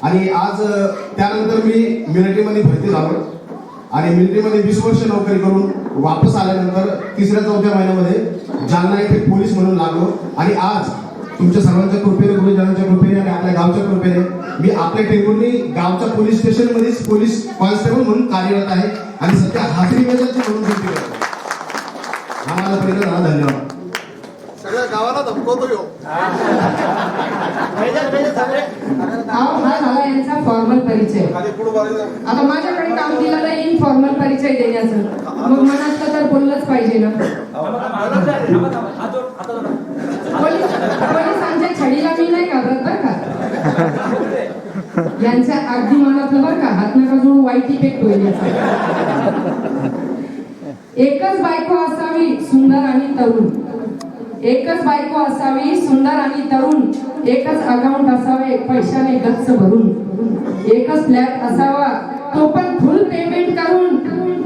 Speaker 16: आणि आज त्यानंतर मी मिलिटरीमध्ये भरती झालो आणि मिलिटरीमध्ये 20 वर्ष नोकरी करून वापस आल्यानंतर 3-4 महिन्यामध्ये जालना येथे पोलीस म्हणून लागलो. आणि आज तुमच्या सर्वांच्या कृपेने, गुरुजनांच्या कृपेने आणि आपल्या गावच्या कृपेने मी आपल्या टेंबुर्णी गावच्या पोलीस स्टेशनमध्येच पोलीस कॉन्स्टेबल म्हणून कार्यरत आहे आणि सध्या हाजरी मेजरची म्हणून ड्युटी करतो. हा माझा प्रयत्न झाला. धन्यवाद.
Speaker 20: सगळ्या गावाला धमकवतो यो.
Speaker 4: हा झाला यांचा फॉर्मल परिचय. आता माझ्याकडे काम दिलेलं इनफॉर्मल परिचय देण्याचं. मग मनातलं तर बोललंच पाहिजे ना. पोलिसांच्या छडीला मी नाही घाबरत बरं का. यांच्या अगदी मनातलं बरं का. हात नका जोडून वाईटी पेक होईल. एकच बायको असावी सुंदर आणि तरुण. एकच बायको असावी सुंदर आणि तरुण. एकच अकाउंट असावे पैशाने गच्च भरून. एकच फ्लॅट असावा तो पण फुल पेमेंट करून.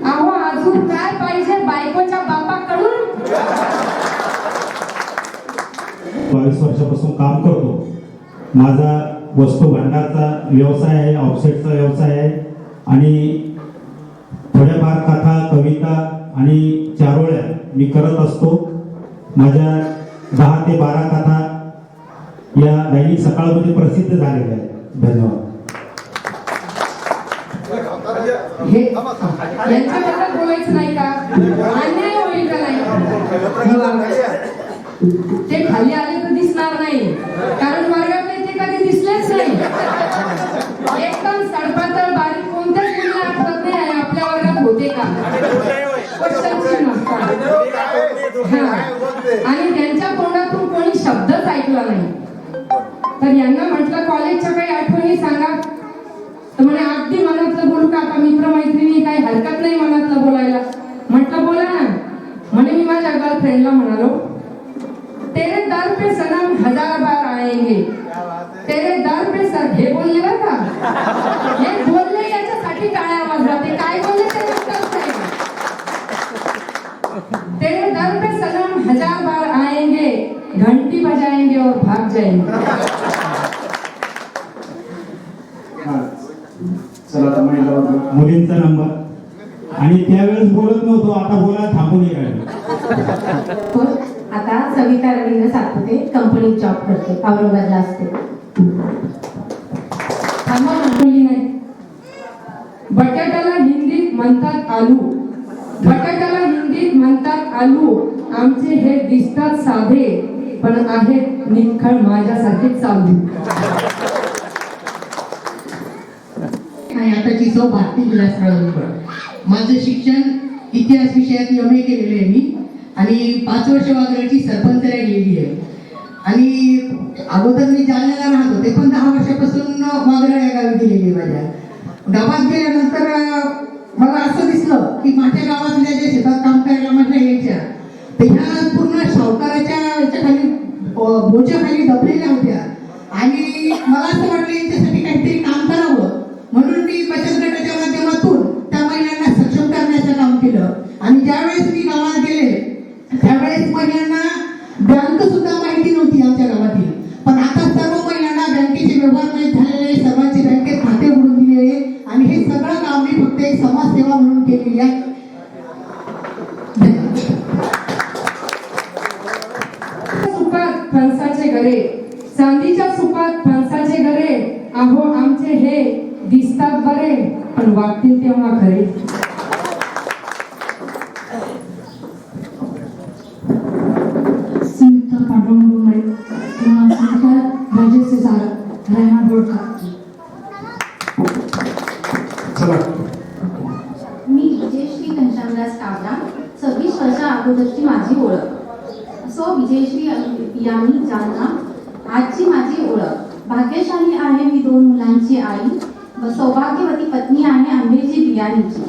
Speaker 4: अहो अजून काय पाहिजे बायकोच्या बापाकडून.
Speaker 1: 22 वर्षापासून काम करतो. माझा वस्तू भांडारचा व्यवसाय आहे, ऑफसेटचा व्यवसाय आहे आणि थोड्याफार कथा, कविता आणि चारोळ्या मी करत असतो. माझ्या 10 ते 12 कथा या दैनिक सकाळमध्ये प्रसिद्ध झालेल्या आहेत. धन्यवाद.
Speaker 4: यांच्याबद्दल बोलायचं नाही का? अन्याय होईल का नाही? ते खाली आले तर दिसणार नाही, कारण वर्गातले ते कधी दिसलेच नाही. एकदम सडपातळ बारीक कोणत्याच मुलीला आठवत नाही आपल्या वर्गात होते का. आणि त्यांच्या तोंडातून कोणी शब्दच ऐकला नाही. तर यांना म्हटलं कॉलेजच्या काही आठवणी सांगा. तर म्हणे अगदी मनातलं बोलू का, आता मित्रमैत्रिणी काही हरकत नाही मनातलं बोलायला. म्हटलं बोला ना. म्हणे मी माझ्या गर्लफ्रेंडला म्हणालो, तेरे दर पे सनम 1000 बार आएंगे, तेरे दर पे सर. हे बोलले बरं का, हे बोलले याच्यासाठी टाळ्या वाजवा. ते काय बोलले ते नंतर नाही. तेरे दर पे सनम 1000 बार आएंगे, घंटी बजाएंगे और भाग जाएंगे.
Speaker 1: चला आता मुलींचा नंबर. आणि त्यावेळेस बोलत नव्हतो, आता बोला थांबून राहिलो.
Speaker 21: आता सविता रवींद्र सातपुते, कंपनीत जॉब करते, औरंगाबादला असते.
Speaker 4: बटाट्याला हिंदीत म्हणतात आलू, बटाट्याला हिंदीत म्हणतात आलू. आमचे हे दिसतात साधे पण आहेत निखळ माझ्यासारखे चालू.
Speaker 22: आणि आताची सौ भारती विलासराव. माझं शिक्षण इतिहास विषयात MA केलेलं आहे मी, आणि 5 वर्ष वागराची सरपंच राहिलेली आहे. आणि अगोदर मी जालन्याला राहत होते, पण 10 वर्षापासून वागरा या गावी गेलेली आहे. माझ्या गावात गेल्यानंतर मला असं दिसलं की माझ्या गावातल्या जे शेतात काम करायला माझ्या यायच्या, तर ह्या पूर्ण सावकाराच्या याच्याखाली बोच्याखाली दबलेल्या होत्या. आणि मला असं वाटलं याच्यासाठी काहीतरी काम करावं, म्हणून मी बचत गटाच्या माध्यमातून त्या महिलांना सक्षम करण्याचं काम केलं. आणि ज्यावेळेस मी गावात गेले त्यावेळेस महिलांना बँक सुद्धा माहिती नव्हती आमच्या गावातील, पण आता सर्व महिलांना बँकेचे व्यवहार माहीत झालेले, सर्वांचे बँकेत खाते उघडून दिलेले. आणि हे सगळं काम मी फक्त एक समाजसेवा म्हणून केलेली आहे.
Speaker 4: सुपात फणसाचे गरे, चांदीच्या सुपात फणसाचे गरे. अहो आमचे हे दिसतात बरे पण वागतील तेव्हा खरे.
Speaker 23: मी विजयश्री घनश्यामदास कावरा, 26 वर्षा अगोदरची माझी ओळख. सो विजयश्री यांनी जालना. आजची माझी ओळख. भाग्यशाली आहे मी 2 मुलांची आई व सौभाग्यवती पत्नी आहे आंबेजी बियाणीची.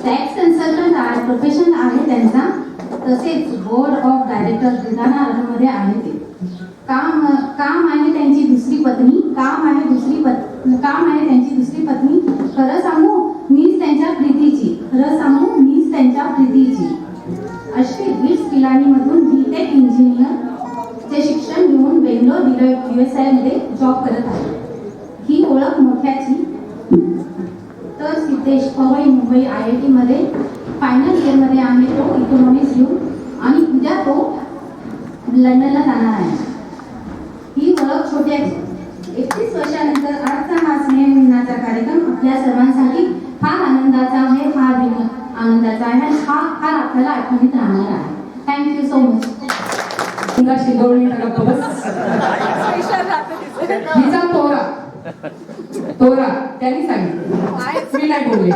Speaker 23: टॅक्स कन्सल्टंट आहे, प्रोफेशन आहे त्यांचा. तसेच बोर्ड ऑफ डायरेक्टर बुलढाणा मध्ये आहे ते. काम आहे त्यांची दुसरी पत्नी, काम आहे त्यांची दुसरी पत्नी. खरं सांगू मीच त्यांच्या प्रीतीची. अश्वित बिट्स पिलानीमधून BTech इंजिनियर चे शिक्षण घेऊन बेंगलोर USA मध्ये जॉब करत आहे. ही ओळख मोठ्याची. तर सिद्धेश पवई मुंबई IIT मध्ये फायनल इयर मध्ये आहे तो, इकॉनॉमिक्स घेऊन. आणि उद्या तो लंडनला जाणार आहे. ही ओळख छोट्याची. 31 वर्षानंतर आजचा हा स्नेहमिलनाचा कार्यक्रम आपल्या सर्वांसाठी फार आनंदाचा आहे, फार आनंदाचा आहे. हा आपल्याला आठवणीत राहणार आहे. Thank you so much.
Speaker 4: हिचा तोरा त्यांनी सांगितलं, मी नाही बोलले.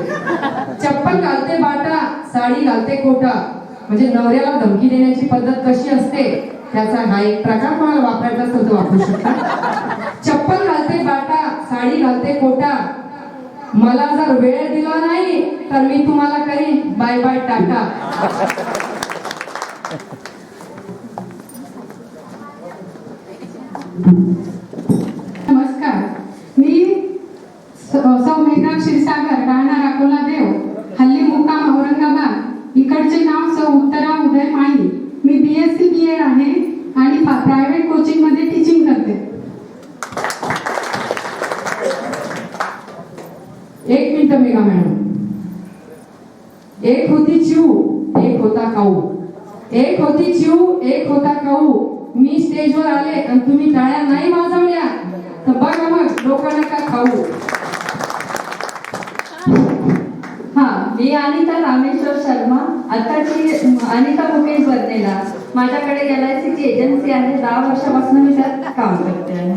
Speaker 4: चप्पल घालते बाटा, साडी घालते कोटा. म्हणजे नवऱ्याला धमकी देण्याची पद्धत कशी असते त्याचा हा एक प्रकार. मला वापरायचा असेल तर वापरू शकता. चप्पल घालते बाटा, साडी घालते कोटा. मला जर वेळ दिला नाही तर मी तुम्हाला करीन बाय बाय टाटा.
Speaker 24: नमस्कार, मी सौ मेघा क्षीरसागर, राहणार अकोला देव, हल्ली मुक्काम औरंगाबाद. इकडचे नाव सौ उत्तरा उदय माळी. मी BSc BEd आहे आणि प्रायव्हेट कोचिंग मध्ये टीचिंग करते.
Speaker 4: एक मिनिट मेघा मॅडम. एक होती चिऊ, एक होता काऊ. एक होती चिऊ, एक होता काऊ. मी स्टेजवर आले आणि तुम्ही टाळ्या नाही वाजवल्या तर बघा मग लोकांना का खाऊ.
Speaker 25: मी अनिता रामेश्वर शर्मा, आताची अनिता मुकेश बर्नेला. माझ्याकडे LIC ची एजन्सी आहे. 10 वर्षापासून मी त्यात काम करते आहे.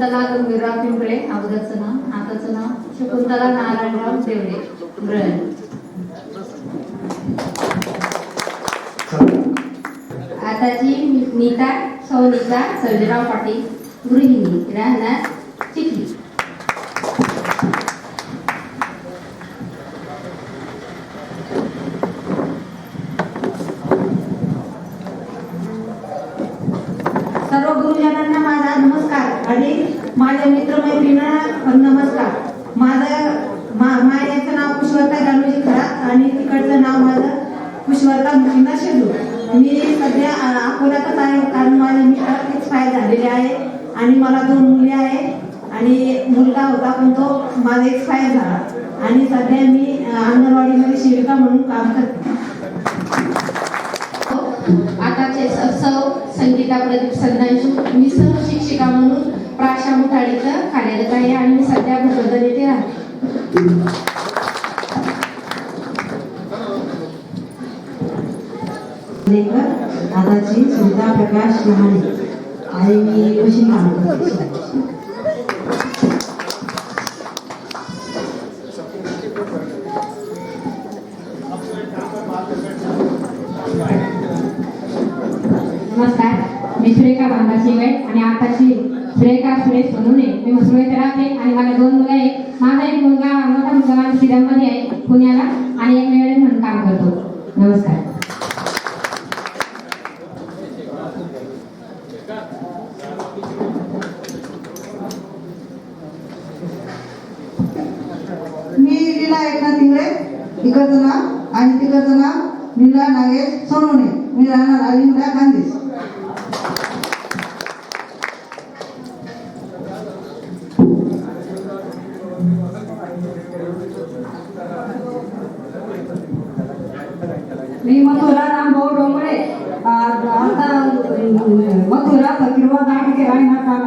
Speaker 25: शकुंतला गंभीरराव पिंपळे, अगोदरचं नाव, आताचं नाव शकुंतला नारायणराव देवळे, ब्रन. आताची नीता सौनीता सर्जेराव पाटील, गृहिणी, राहणार चिखली.
Speaker 5: सर्व गुरुजनांना माझा नमस्कार आणि माझ्या मित्रमैत्रिणींना नमस्कार. माझ्याचं नाव पुष्पलता गानोजी खरात आणि तिकडचं नाव माझं पुष्पलता मुकिंदा शेजू. मी सध्या अकोल्यातच आहे कारण माझे मिस्टर एक्सपायर झालेले आहे आणि मला 2 मुली आहेत आणि मुलगा होता पण तो माझा एक्सपायर झाला आणि सध्या मी अंगणवाडीमध्ये सेविका म्हणून काम करते.
Speaker 4: आताचे सौ संगीता प्रदीप संधांशू. मी सर्व शिक्षिका म्हणून प्राशा मुठाडीचं कार्यरत आहे आणि मी सध्या भोकरदन येथे राहते.
Speaker 5: आताची सुविधा प्रकाश लहाने आणि मी मशीन काम करते.
Speaker 24: नमस्कार, मी सुरेखा बांधा शिवेट आणि आताची सुरेखा सुरेश म्हणून मी मसुळेत राहते आणि मला 2 मुलं आहेत. माझा एक मुलगा मोठा मुलगा माझ्या सिरममध्ये आहे पुण्याला आणि एक मेळ म्हणून काम करतो. नमस्कार.
Speaker 5: मी लीला एकनाथ तिंगळे, इकडचं नाव आणि तिकडचं नाव लीला नागेश सोनवणे. मी राहणार अलिमुळा खानदेश.
Speaker 24: मी मथुरा रामभाऊ डोंगरे. आता मथुरा फकीरवा गाठ के राहणार.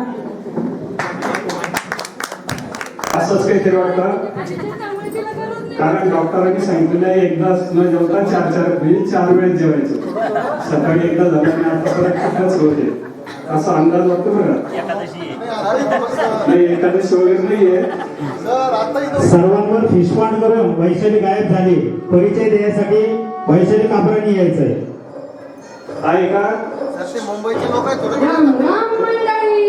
Speaker 17: असंच काहीतरी वाटतं कारण डॉक्टरांनी सांगितलेलं आहे एकदा न जेवता 4 वेळेस जेवायचं. सकाळी एकदा झालं आणि आता परत खूपच होते असा अंदाज वाटतो बघा. नाही एकादशी वगैरे नाहीये.
Speaker 1: सर्वांवर फिशपांड करून वैशाली गायब झाली. परिचय देण्यासाठी वैशाली कापरांनी यायचंय.
Speaker 17: आहे का?
Speaker 20: मुंबईचे लोक आहेत.
Speaker 4: राम राम मंडळी,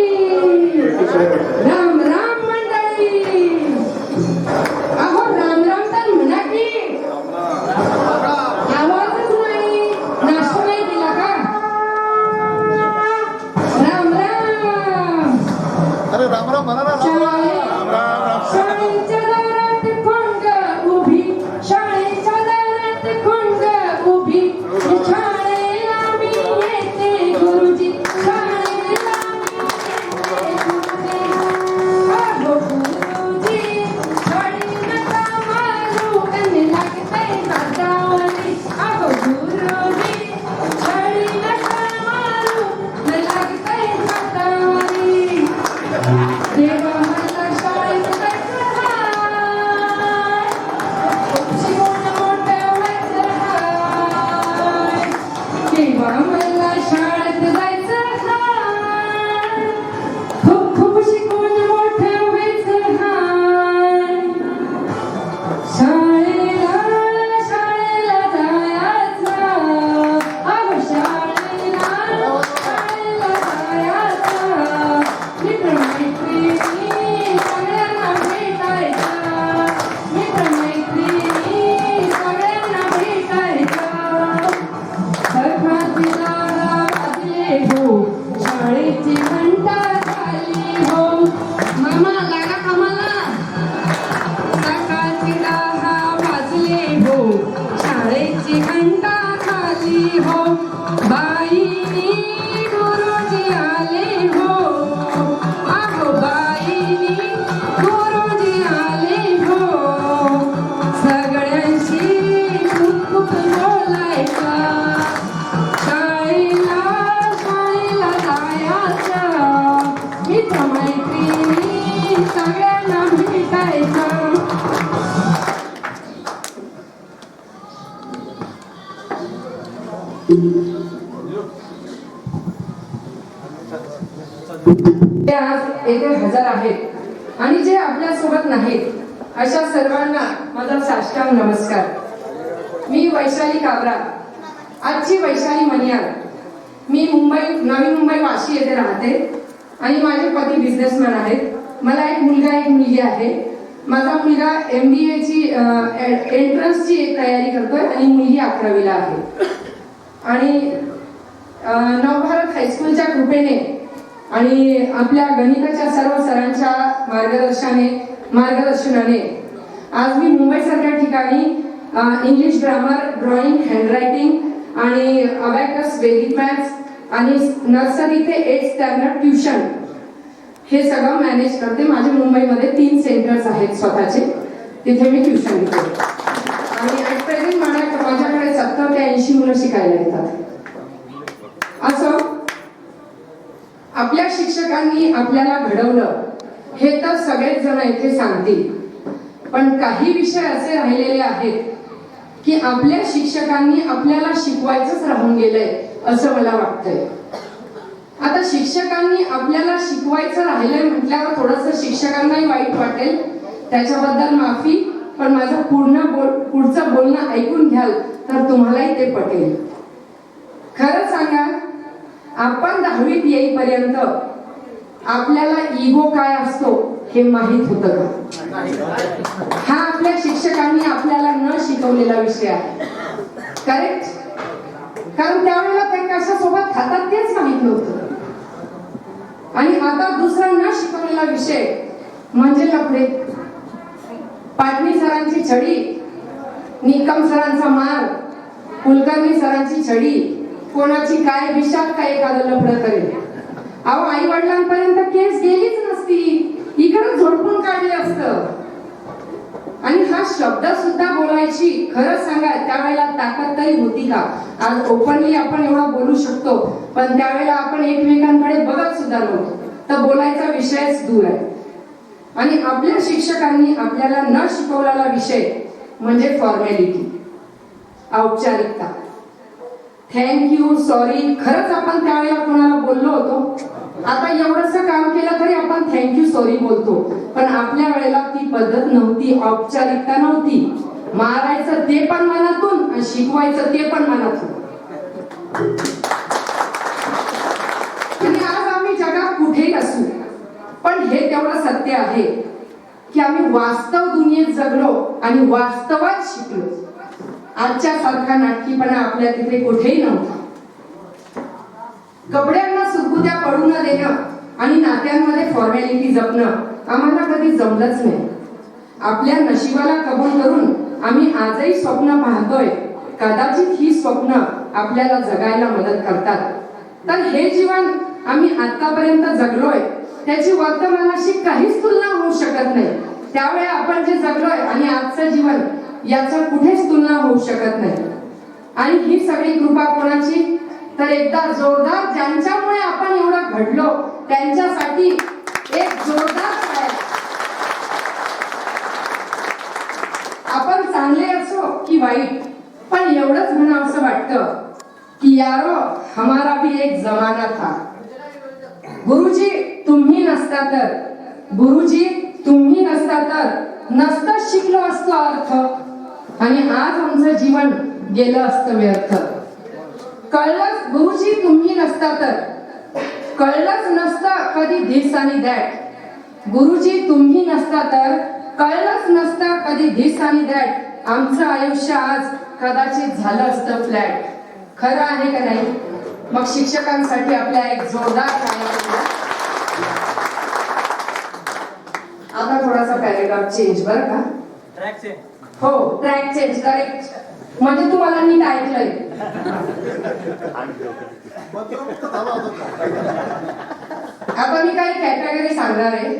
Speaker 4: राम राम मंडळी. अहो राम राम तर म्हणा की आवाजच नाही, नाश्ता नाही केला का? राम राम.
Speaker 20: अरे राम राम म्हणा ना.
Speaker 4: शाळेच्या दारात खोंग उभी, शाळेच्या दारात खोंग उभी. शाळेला मी येते गुरुजी, शाळेला मी येते गुरुजी. अहो गुरुजी शाळी नका मारू, कमी लागते हातावरी. अहो गुरुजी शाळी नका मारू, कमी लागते हातावरी. देवा मला शाळेत जायचं हाय, शिकवून मोठं व्हायचं हाय. देवा मला शाळेत जायचं हाय, खूप खूप शिकवून मोठं व्हायचं हाय. शाळेला शाळेला जायचं, अहो शाळेला शाळेला जायचं. मित्रमैत्रिणी सगळ्यांना भेटायचं, मित्रमैत्रिणी सगळ्यांना भेटायचं. सकाळीला वाजले हो, शाळेची घंटा झाली हो. मामा लागा कामाला. सकाळची 10 वाजले हो, शाळेची घंटा झाली हो. बाईनी गुरुजी आले हो, अहो बाईनी गुरुजी आले हो. सगळ्यांशी खूप खूप बोलायचं, शाळेला शाळेला जायचं. मित्रमैत्रिणी सगळ्यांना भेटायचं. आज येथे हजर आहेत आणि जे आपल्यासोबत नाहीत अशा सर्वांना माझा साष्टांग नमस्कार. मी वैशाली काबरा, आजची वैशाली मनियार. मी नवी मुंबई वाशी येथे राहते आणि माझे पती बिझनेसमॅन आहेत. मला एक मुलगा एक मुलगी आहे. माझा मुलगा MBA ची एंट्रन्सची एक तयारी करतोय आणि मुलगी 11वीला आहे. आणि नवभारत हायस्कूलच्या कृपेने आणि आपल्या गणिताच्या सर्व सरांच्या मार्गदर्शनाने आज मी मुंबईसारख्या ठिकाणी इंग्लिश ग्रामर, ड्रॉइंग, हँडरायटिंग आणि अबॅकस, बेसिक मॅथ्स आणि नर्सरी ते 8th स्टँडर्ड ट्युशन हे सगळं मॅनेज करते. माझे मुंबईमध्ये 3 सेंटर्स आहेत स्वतःचे, तिथे मी ट्युशन घेते आणि ॲट प्रेझेंट माझ्याकडे 70 ते 80 मुलं शिकायला येतात. असं आपल्या शिक्षकांनी आपल्याला घडवलं हे तर सगळेच जण इथे सांगतील, पण काही विषय असे राहिलेले आहेत की आपल्या शिक्षकांनी आपल्याला शिकवायचंच राहून गेलंय असं मला वाटतंय. आता शिक्षकांनी आपल्याला शिकवायचं राहिलंय म्हटल्यावर थोडंसं शिक्षकांनाही वाईट वाटेल, त्याच्याबद्दल माफी. पण माझं पुढचं बोलणं ऐकून घ्याल तर तुम्हालाही ते पटेल. खरं सांगा, आपण 10वीत येईपर्यंत आपल्याला इगो काय असतो हे माहित होतं का? हा आपल्या शिक्षकांनी आपल्याला न शिकवलेला विषय आहे. करेक्ट? कारण त्यावेळेला ते कशासोबत खातात तेच माहित नव्हतं. आणि आता दुसरा न शिकवलेला विषय म्हणजे लफडे. पाटणी सरांची छडी, निकम सरांचा मार, कुलकर्णी सरांची छडी, कोणाची काय विषात काय एखादं लफडं करेल. अहो, आई वडिलांपर्यंत केस गेलीच नसती, इकडे झोडपून काढले असतं. आणि हा शब्द सुद्धा बोलायची खरं सांगा त्यावेळेला ताकद तरी होती का? आज ओपनली आपण एवढं बोलू शकतो, पण त्यावेळेला आपण एकमेकांकडे बघत सुद्धा नव्हतो, तर बोलायचा विषयच दूर आहे. आणि आपल्या शिक्षकांनी आपल्याला न शिकवलेला विषय म्हणजे फॉर्मॅलिटी, औपचारिकता. Thank you, sorry. खरंच आपण त्यावेळेला कोणाला बोललो होतो? आता एवढंसं काम केलं तरी आपण थँक्यू, सॉरी बोलतो, पण आपल्या वेळेला ती पद्धत नव्हती, औपचारिकता नव्हती. मारायचं ते पण मनातून आणि शिकवायचं ते पण मनातून. आणि आज आम्ही जगात कुठेही असू, पण हे तेवढं सत्य आहे की आम्ही वास्तव दुनियेत जगलो आणि वास्तवात शिकलो. आजच्या सारखा नाटकीपणा आपल्या तिथे कुठेही नव्हता. कपड्यांना सुरकुत्या पडू न देणं आणि नात्यांमध्ये फॉर्मॅलिटी जपणं आम्हाला कधी जमलंच नाही. आपल्या नशिबाला कबूल करून आम्ही आजही स्वप्न पाहतोय. कदाचित ही स्वप्न आपल्याला जगायला मदत करतात. तर हे जीवन आम्ही आतापर्यंत जगलोय त्याची वर्तमानाशी काहीच तुलना होऊ शकत नाही. त्यावेळी आपण जे जगलोय आणि आजचं जीवन याचं कुठेच तुलना होऊ शकत नाही. आणि ही सगळी कृपा कोणाची? तर एकदा जोरदार ज्यांच्यामुळे आपण एवढं घडलो त्यांच्यासाठी एक जोरदार टाळ्या. आपण चांगले असो की वाईट, पण एवढंच म्हणावं असं वाटतं की यारो हमारा भी एक जमाना था. गुरुजी तुम्ही नसता तर, गुरुजी तुम्ही नसता तर नसतं शिकलो असतो अर्थ, आणि आज आमचं जीवन गेलं असतं व्यर्थ. कळलंच गुरुजी तुम्ही नसता तर, कळलंच नसतं कधी धिस आणि दॅट. गुरुजी तुम्ही नसता तर कळलंच नसतं कधी धिस आणि दॅट. आमचं आयुष्य आज कदाचित झालं असतं फ्लॅट. खरं आहे का नाही? मग शिक्षकांसाठी आपल्या एक जोरदार टाळ्या. आता थोडासा पॅरेग्राफ चेंज बरं का?
Speaker 8: Track change.
Speaker 4: हो, ट्रॅक चेंज. करेक्ट. म्हणजे तुम्हाला नीट ऐकलंय. आता मी काही कॅटेगरी सांगणार आहे.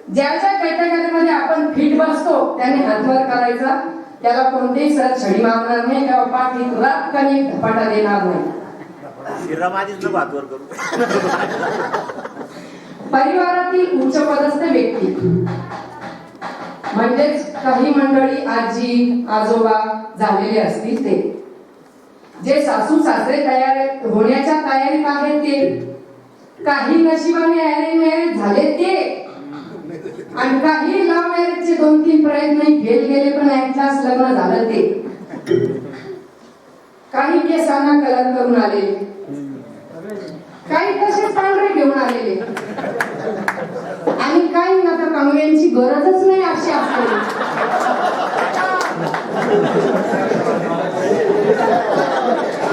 Speaker 4: ज्या ज्या कॅटेगरीमध्ये आपण फिट बसतो त्याने हातवर करायचा. त्याला कोणतेही सर छडी मारणार नाही किंवा पाठीत रातकन एक धपाटा देणार नाही. परिवारातील उच्चपदस्थ व्यक्ती म्हणजेच काही मंडळी आजी आजोबा झालेले असतील ते, जे सासू सासरे तयार होण्याच्या तयारीत आहेत ते, काही नशिबाने अरेंज मॅरेज झाले ते, आणि काही लव्ह मॅरेजचे 2-3 प्रयत्न फेल गेले पण ऍट लास्ट लग्न झालं ते. काही केसांना कलर करून आलेले, काही तसेच पांढरे घेऊन आलेले, आणि काही ना तर कांगड्यांची गरजच नाही अशी असते.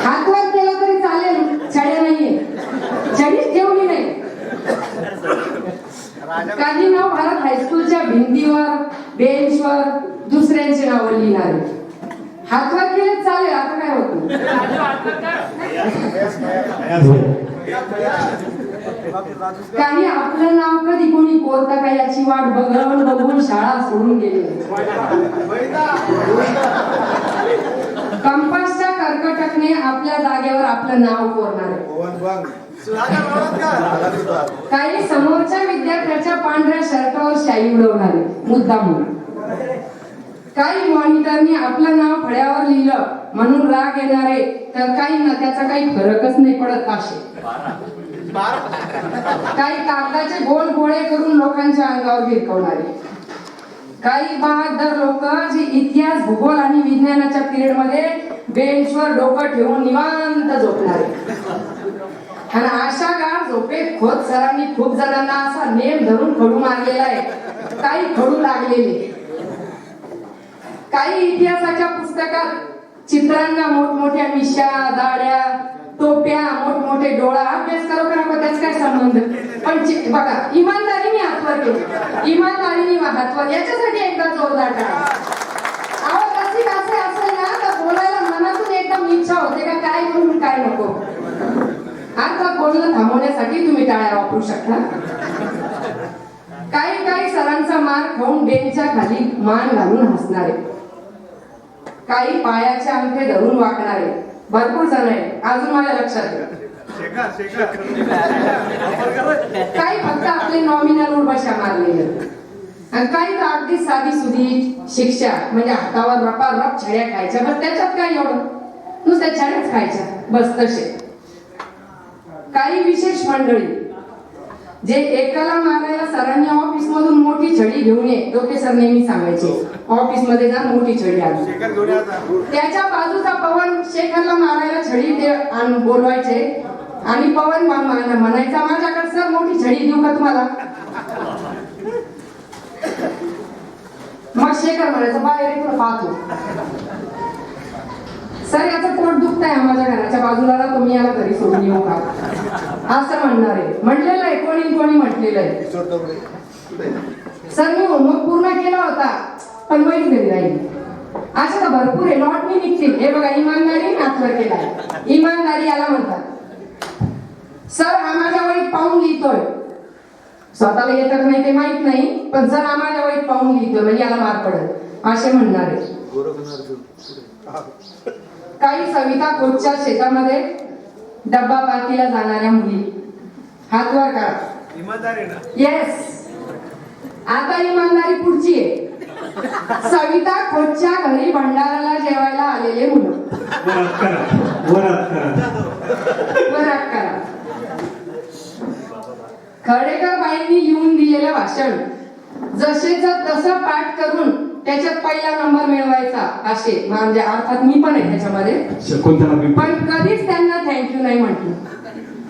Speaker 4: हातवर केला तरी चालेल, छड्या नाहीये, छडीच ठेवली नाही. काही नाव भारत हायस्कूलच्या भिंतीवर बेंचवर दुसऱ्यांची नावं लिहिणारे. हातवर केले चालेल, आता काय होत. काही आपलं नाव कधी कोणी कोरतं का याची वाट बघून शाळा सोडून गेले. कंपासच्या कर्कटकने आपल्या जागेवर आपलं नाव कोरणार. काही समोरच्या विद्यार्थ्याच्या पांढऱ्या शर्टावर शाई उडवणारे मुद्दाम. काही मॉनिटरनी आपलं नाव फळ्यावर लिहिलं म्हणून राग येणारे, तर काही ना त्याचा काही फरकच नाही पडत असे. काही कागदाचे गोल गोळे करून लोकांच्या अंगावर भिरकवणारे. काही बहादर लोक जे इतिहास भूगोल आणि विज्ञानाच्या पिरियड मध्ये बेंचवर डोकं ठेवून निवांत झोपणारे. आणि अशा काळ झोपेत खोत सरांनी खूप जणांना असा नेम धरून खडू मारलेला आहे, काही खडू लागलेले. काही इतिहासाच्या पुस्तकात चित्रांना मोठमोठ्या मिशा, दाड्या, टोप्या, मोठमोठे डोळा. अभ्यास करो का नको त्याच काय संबंध, पण बघा इमानदारीने हातवर केले, इमानदारीने हातवर, याच्यासाठी एकदा जोरदार टाका. अहो कशी असे असेल ना तर बोलायला मनातून एकदम इच्छा होते का काय म्हणून काय नको. आता बोलणं थांबवण्यासाठी तुम्ही टाळ्या वापरू शकता. काही काही सरांचा मार खाऊन बेंचच्या खाली मान घालून हसणारे. काही पायाचे अंगठे धरून वाकणारे भरपूर जण आहेत, अजून माझ्या लक्षात. काही फक्त आपले नॉमिनल उर्वशा मारलेले, आणि काही तर अगदी साधी सुधी शिक्षा, म्हणजे हातावर रपारप छड्या खायच्या, बस त्याच्यात काय एवढं, नुसत्या छड्याच खायच्या बस तसे. काही विशेष मंडळी जे एकाला मारायला सरांनी ऑफिस मधून मोठी छडी घेऊन ये, डोके सर नेहमी सांगायचे ऑफिस मध्ये जा मोठी छडी आण. त्याच्या बाजूचा पवन शेखरला मारायला छडी बोलवायचे, आणि पवन म्हणायचा माझ्याकडे सर मोठी छडी देऊ का तुम्हाला. मग शेखर म्हणायचा बाहेर इकडे पाहतो, सर याचं पोट दुखतंय माझ्या घराच्या बाजूला, तुम्ही याला घरी सोडून येऊ का असं म्हणणार आहे. म्हटलेलं आहे कोणी म्हटलेलं आहे. सर मी होमवर्क पूर्ण केला होता पण वहीच घरी राहील. अशा तर भरपूर आहे, नॉट मी निघतील. हे बघा इमानदारी हातवर केलाय, इमानदारी याला म्हणतात. सर हा माझ्या वहीत पाहून लिहितोय, स्वतःला येतात नाही ते माहित नाही, पण जर हा माझ्या वहीत पाहून लिहितोय म्हणजे याला मार्क पडत असे म्हणणार आहे. काही सविता कोचच्या शेतामध्ये डब्बा पार्टीला जाणाऱ्या मुली हातवर काढा. येस, आता इमानदारी पुढची आहे. सविता खोतच्या घरी भंडाराला जेवायला आलेले मुलं वरात करा. खडेकर बाईंनी लिहून दिलेलं भाषण जसेच तसं पाठ करून त्याच्यात पहिला नंबर मिळवायचा असे, म्हणजे अर्थात मी पण आहे त्याच्यामध्ये, पण कधीच त्यांना थँक्यू नाही म्हटलं.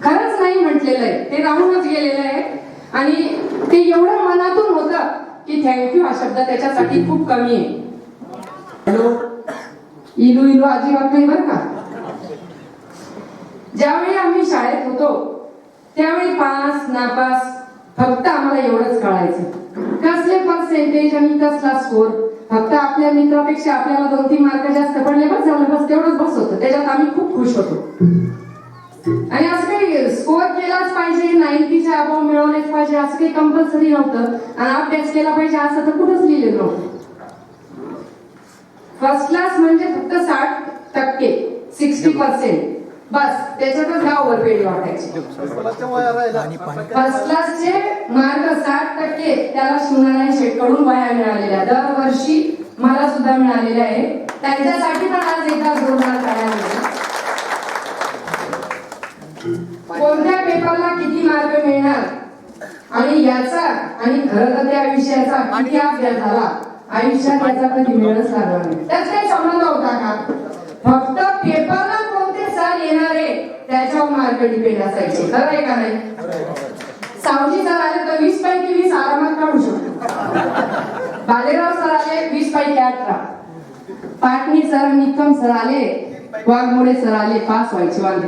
Speaker 4: खरंच नाही म्हटलेलं आहे, ते राहूनच गेलेलं आहे. आणि ते एवढं मनातून होतं की थँक्यू हा शब्द त्याच्यासाठी खूप कमी आहे. हॅलो इलू इलू अजिबात नाही बरं का. ज्यावेळी आम्ही शाळेत होतो त्यावेळी पास नापास फक्त आम्हाला एवढंच कळायचं, कसले पर्सेंटेज आणि कसला स्कोर. फक्त आपल्या मित्रापेक्षा आपल्याला 2-3 मार्क जास्त पडले बस झालं, बस तेवढंच बस होतं. त्याच्यात आम्ही खूप खुश होतो. आणि असं काही स्कोर केलाच पाहिजे, 90च्या अबाव मिळवलेच पाहिजे असं काही कंपल्सरी नव्हतं. आणि अभ्यास केला पाहिजे असं तर कुठंच लिहिलेलं नव्हतं. फर्स्ट क्लास म्हणजे फक्त 60%, 60% बस, त्याच्यातच गावभर पेढी वाटायची. फर्स्ट क्लासचे मार्क 60%, त्याला शिवनारायण कडून वह्या मिळालेल्या दरवर्षी मला सुद्धा मिळालेल्या आहे. त्यांच्यासाठी पण आज एकदा जोरदार करायला. कोणत्या पेपरला किती मार्क रुपये मिळणार आणि याचा आणि खरं तर त्या विषयाचा किती अभ्यास झाला आयुष्यात याचा कधी मिळच लागला नाही. त्यात काही संबंध होता का? फक्त पेपरला कोणते सर येणारे त्याच्यावर मार्क डिपेंड असायचे. खरं आहे का नाही? सावजी सर आले तर 20 पैकी 20 आरामात काढू शकतो. बालेराव सर आले 20 पैकी 18. पाटणी सर निकम सर आले, वाघमोडे सर आले, पास व्हायचे वाले.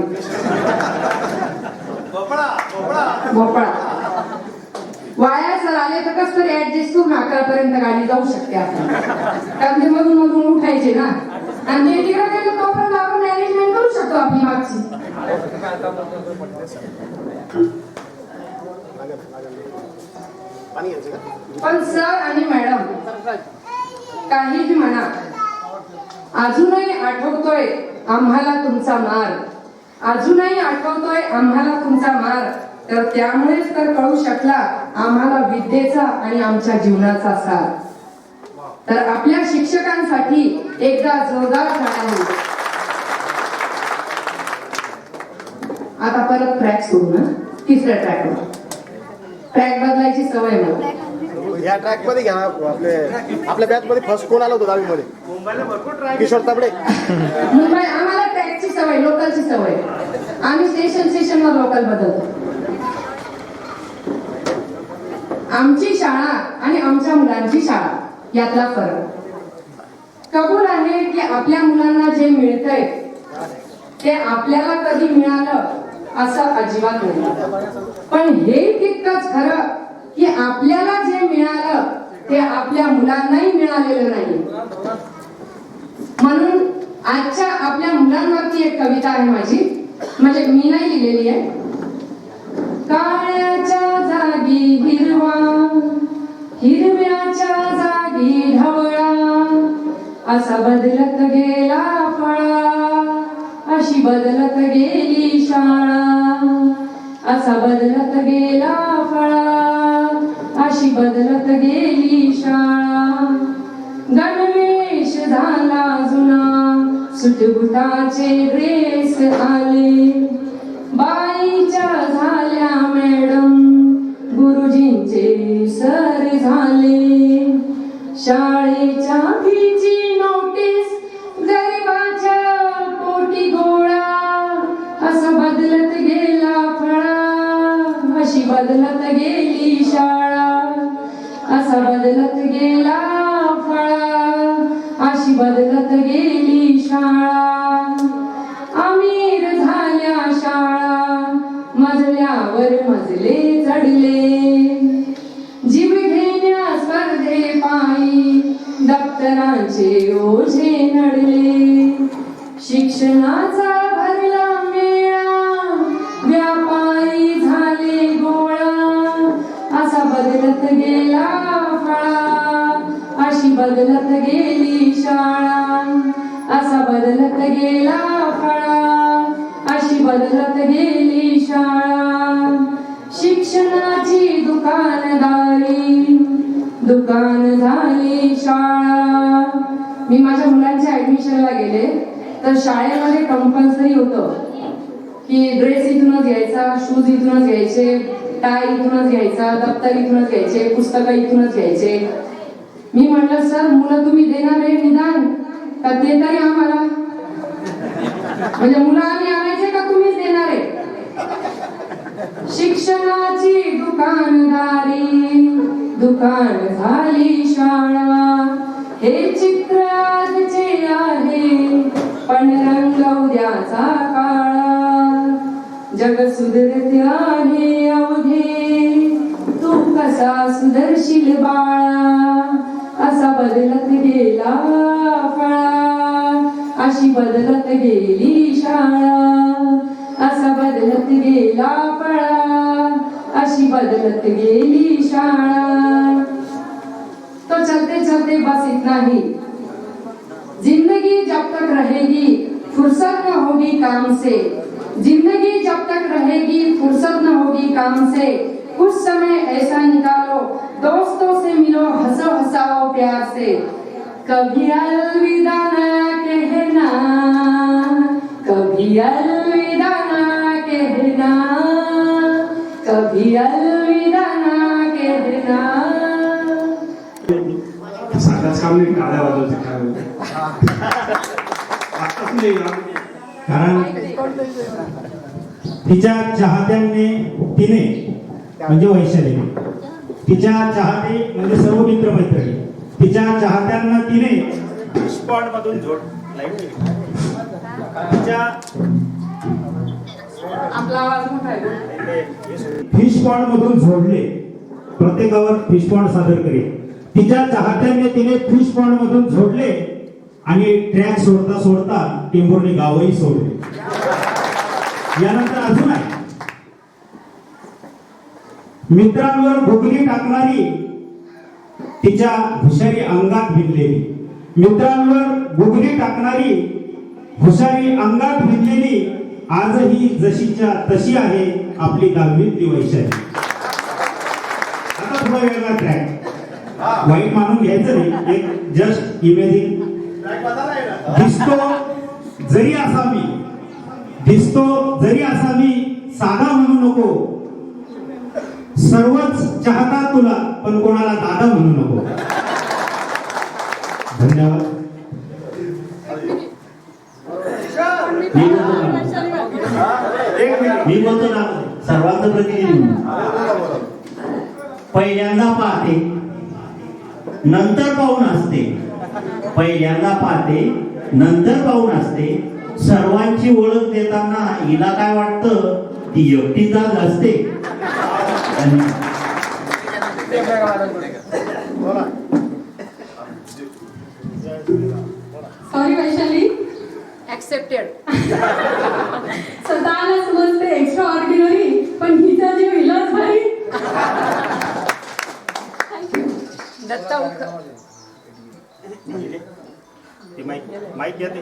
Speaker 4: भोपळा वाया सर आले तर कस तरी ऍडजस्ट करून 11 पर्यंत गाडी जाऊ शकते आपण. कारण ते मधून मधून उठायचे ना आणि ते तिकडे गेले तोपर्यंत आपण मॅनेजमेंट करू शकतो आपली मागची. पण सर आणि मॅडम काहीही म्हणा, अजूनही आठवतोय आम्हाला तुमचा मार, अजूनही आठवतोय आम्हाला तुमचा मार. तर त्यामुळेच तर कळू शकला आम्हाला विद्येचा आणि आमच्या जीवनाचा सार. तर आपल्या शिक्षकांसाठी एकदा जोरदार टाळ्या होईल. आता परत ट्रॅक सोडू ना, तिसऱ्या ट्रॅकवर. ट्रॅक बदलायची सवय मला.
Speaker 8: या ट्रॅक मध्ये घ्या आपल्या बॅच मध्ये फर्स्ट कोण आला होता 10वी मध्ये? मुंबईला भरपूर ट्रॅक. किशोर ताबडे.
Speaker 4: मुंबई आम्हाला ट्रॅकची सवय, लोकलची सवय. आम्ही स्टेशनवर लोकल बदलतो. आमची शाळा आणि आमच्या मुलांची शाळा यातला फरक. कबूल आहे की आपल्या मुलांना जे मिळतंय ते आपल्याला कधी मिळालं असं अजिबात नाही. पण हे तितकंच खरं की आपल्याला जे मिळालं ते आपल्या मुलांनाही मिळालेलं नाही. म्हणून आजच्या आपल्या मुलांवरती एक कविता आहे माझी, म्हणजे मी नाही लिहिलेली आहे. काळ्याच्या जागी हिरवा, हिरव्याच्या जागी ढवळा, असा बदलत गेला फळा, अशी बदलत गेली शाळा, असा बदलत गेला फळा, अशी बदलत गेली शाळा. गणवेश झाला जुना, सुटबुटाचे ड्रेस आले, बाईच्या झाल्या मॅडम, गुरुजींचे सर झाले. शाळेच्या फीची नोटीस गरिबाच्या पोटी गोळा, असा बदलत गेला फळा, अशी बदलत गेली शाळा, असा बदलत गेला फळा, अशी बदलत गेली शाळा. अमीर झाल्या शाळा, मजल्यावर मजले चढले, जीव घेण्या स्पर्धे पायी दप्तरांचे ओझे नडले. शिक्षणाचा भरला मेळा, व्यापारी झाले गोळा, असा बदलत गेला फळा, अशी बदलत गेली शाळा, असा बदलत गेला फळा, अशी बदलत गेली शाळा. शिक्षणाची दुकानदारी, दुकान झाली शाळा. मी माझ्या मुलांच्या ऍडमिशनला गेले तर शाळेमध्ये कंपल्सरी होतं की ड्रेस इथूनच घ्यायचा, शूज इथूनच घ्यायचे, टाय इथूनच घ्यायचा, दप्तर इथूनच घ्यायचे, पुस्तकं इथूनच घ्यायचे. मी म्हटलं सर मुलं तुम्ही देणार आहे निदान का ते तरी आम्हाला, म्हणजे मुलं आम्ही आणायचे का तुम्हीच देणार आहे? शिक्षणाची दुकानदारी, दुकान झाली शाळा. हे चित्र आजचे आहे पण रंग उद्याचा काळा. जग सुधरते आहे अवघे, तू कसा सुधरशील बाळा, असा बदलत गेला फळा, अशी बदलत गेली शाळा, असा बदलत गेला फळा, अशी बदलत गेली शाळा. तो चलते चलते बस इतना ही, जिंदगी जब तक रहेगी फुर्सत न होगी काम से, जिंदगी जब तक रहेगी फुर्सत न होगी काम से. कुछ समय ऐसा निकालो, दोस्तों से मिलो, हंसो हंसाओ प्यार से. कभी अलविदा ना कहना, कभी अलविदा ना कहना, कभी अलविदा ना कहना.
Speaker 17: सांगाच काम नाही गाड्या वाजवते काय आताच नाही ना.
Speaker 1: कारण तिच्या चाहत्यांनी तिने म्हणजे वैशालीने तिच्या चाहते म्हणजे सर्व मित्रमैत्रिणी तिच्या चाहत्यांना तिने स्पॉट मधून
Speaker 4: आपला आवाज मोठा आहे.
Speaker 1: फिश पॉन्ड मधून झोडले. प्रत्येकावर फिश पॉन्ड सादर करेल. तिच्या चाहत्यांनी तिने फिश पॉन्ड मधून झोडले आणि ट्रॅक सोडता सोडता टेंभुर्णी गावही सोडले. यानंतर अजून आहे मित्रांवर भुगली टाकणारी तिच्या हुशारी अंगात भिनलेली. मित्रांवर भुगली टाकणारी हुशारी अंगात भिनलेली आजही जशीच्या तशी आहे आपली 10वीतली वैशाली. आता थोडा वेगळा ट्रॅक वाईट मानून घ्यायचं नाही. एक जस्ट इमेजिंग. दिसतो जरी असा मी साधा म्हणू नको. सर्वच चाहतात तुला पण कोणाला दादा म्हणू नको. धन्यवाद.
Speaker 13: मी बोलतो ना सर्वांचं प्रतिनिधी म्हणून. पहिल्यांदा पाहते नंतर पाहून असते. पहिल्यांदा पाहते नंतर पाहून असते. सर्वांची ओळख देताना हिला काय वाटतं ती एकटी जाग असते.
Speaker 24: सॉरी वैशाली.
Speaker 4: ऍक्सेप्टेड.
Speaker 24: स्वतःला समजते एक्स्ट्रा ऑर्डिनरी पण हिचा जीव हिलाच भारी.
Speaker 4: दत्ता
Speaker 1: माईक घ्या ते.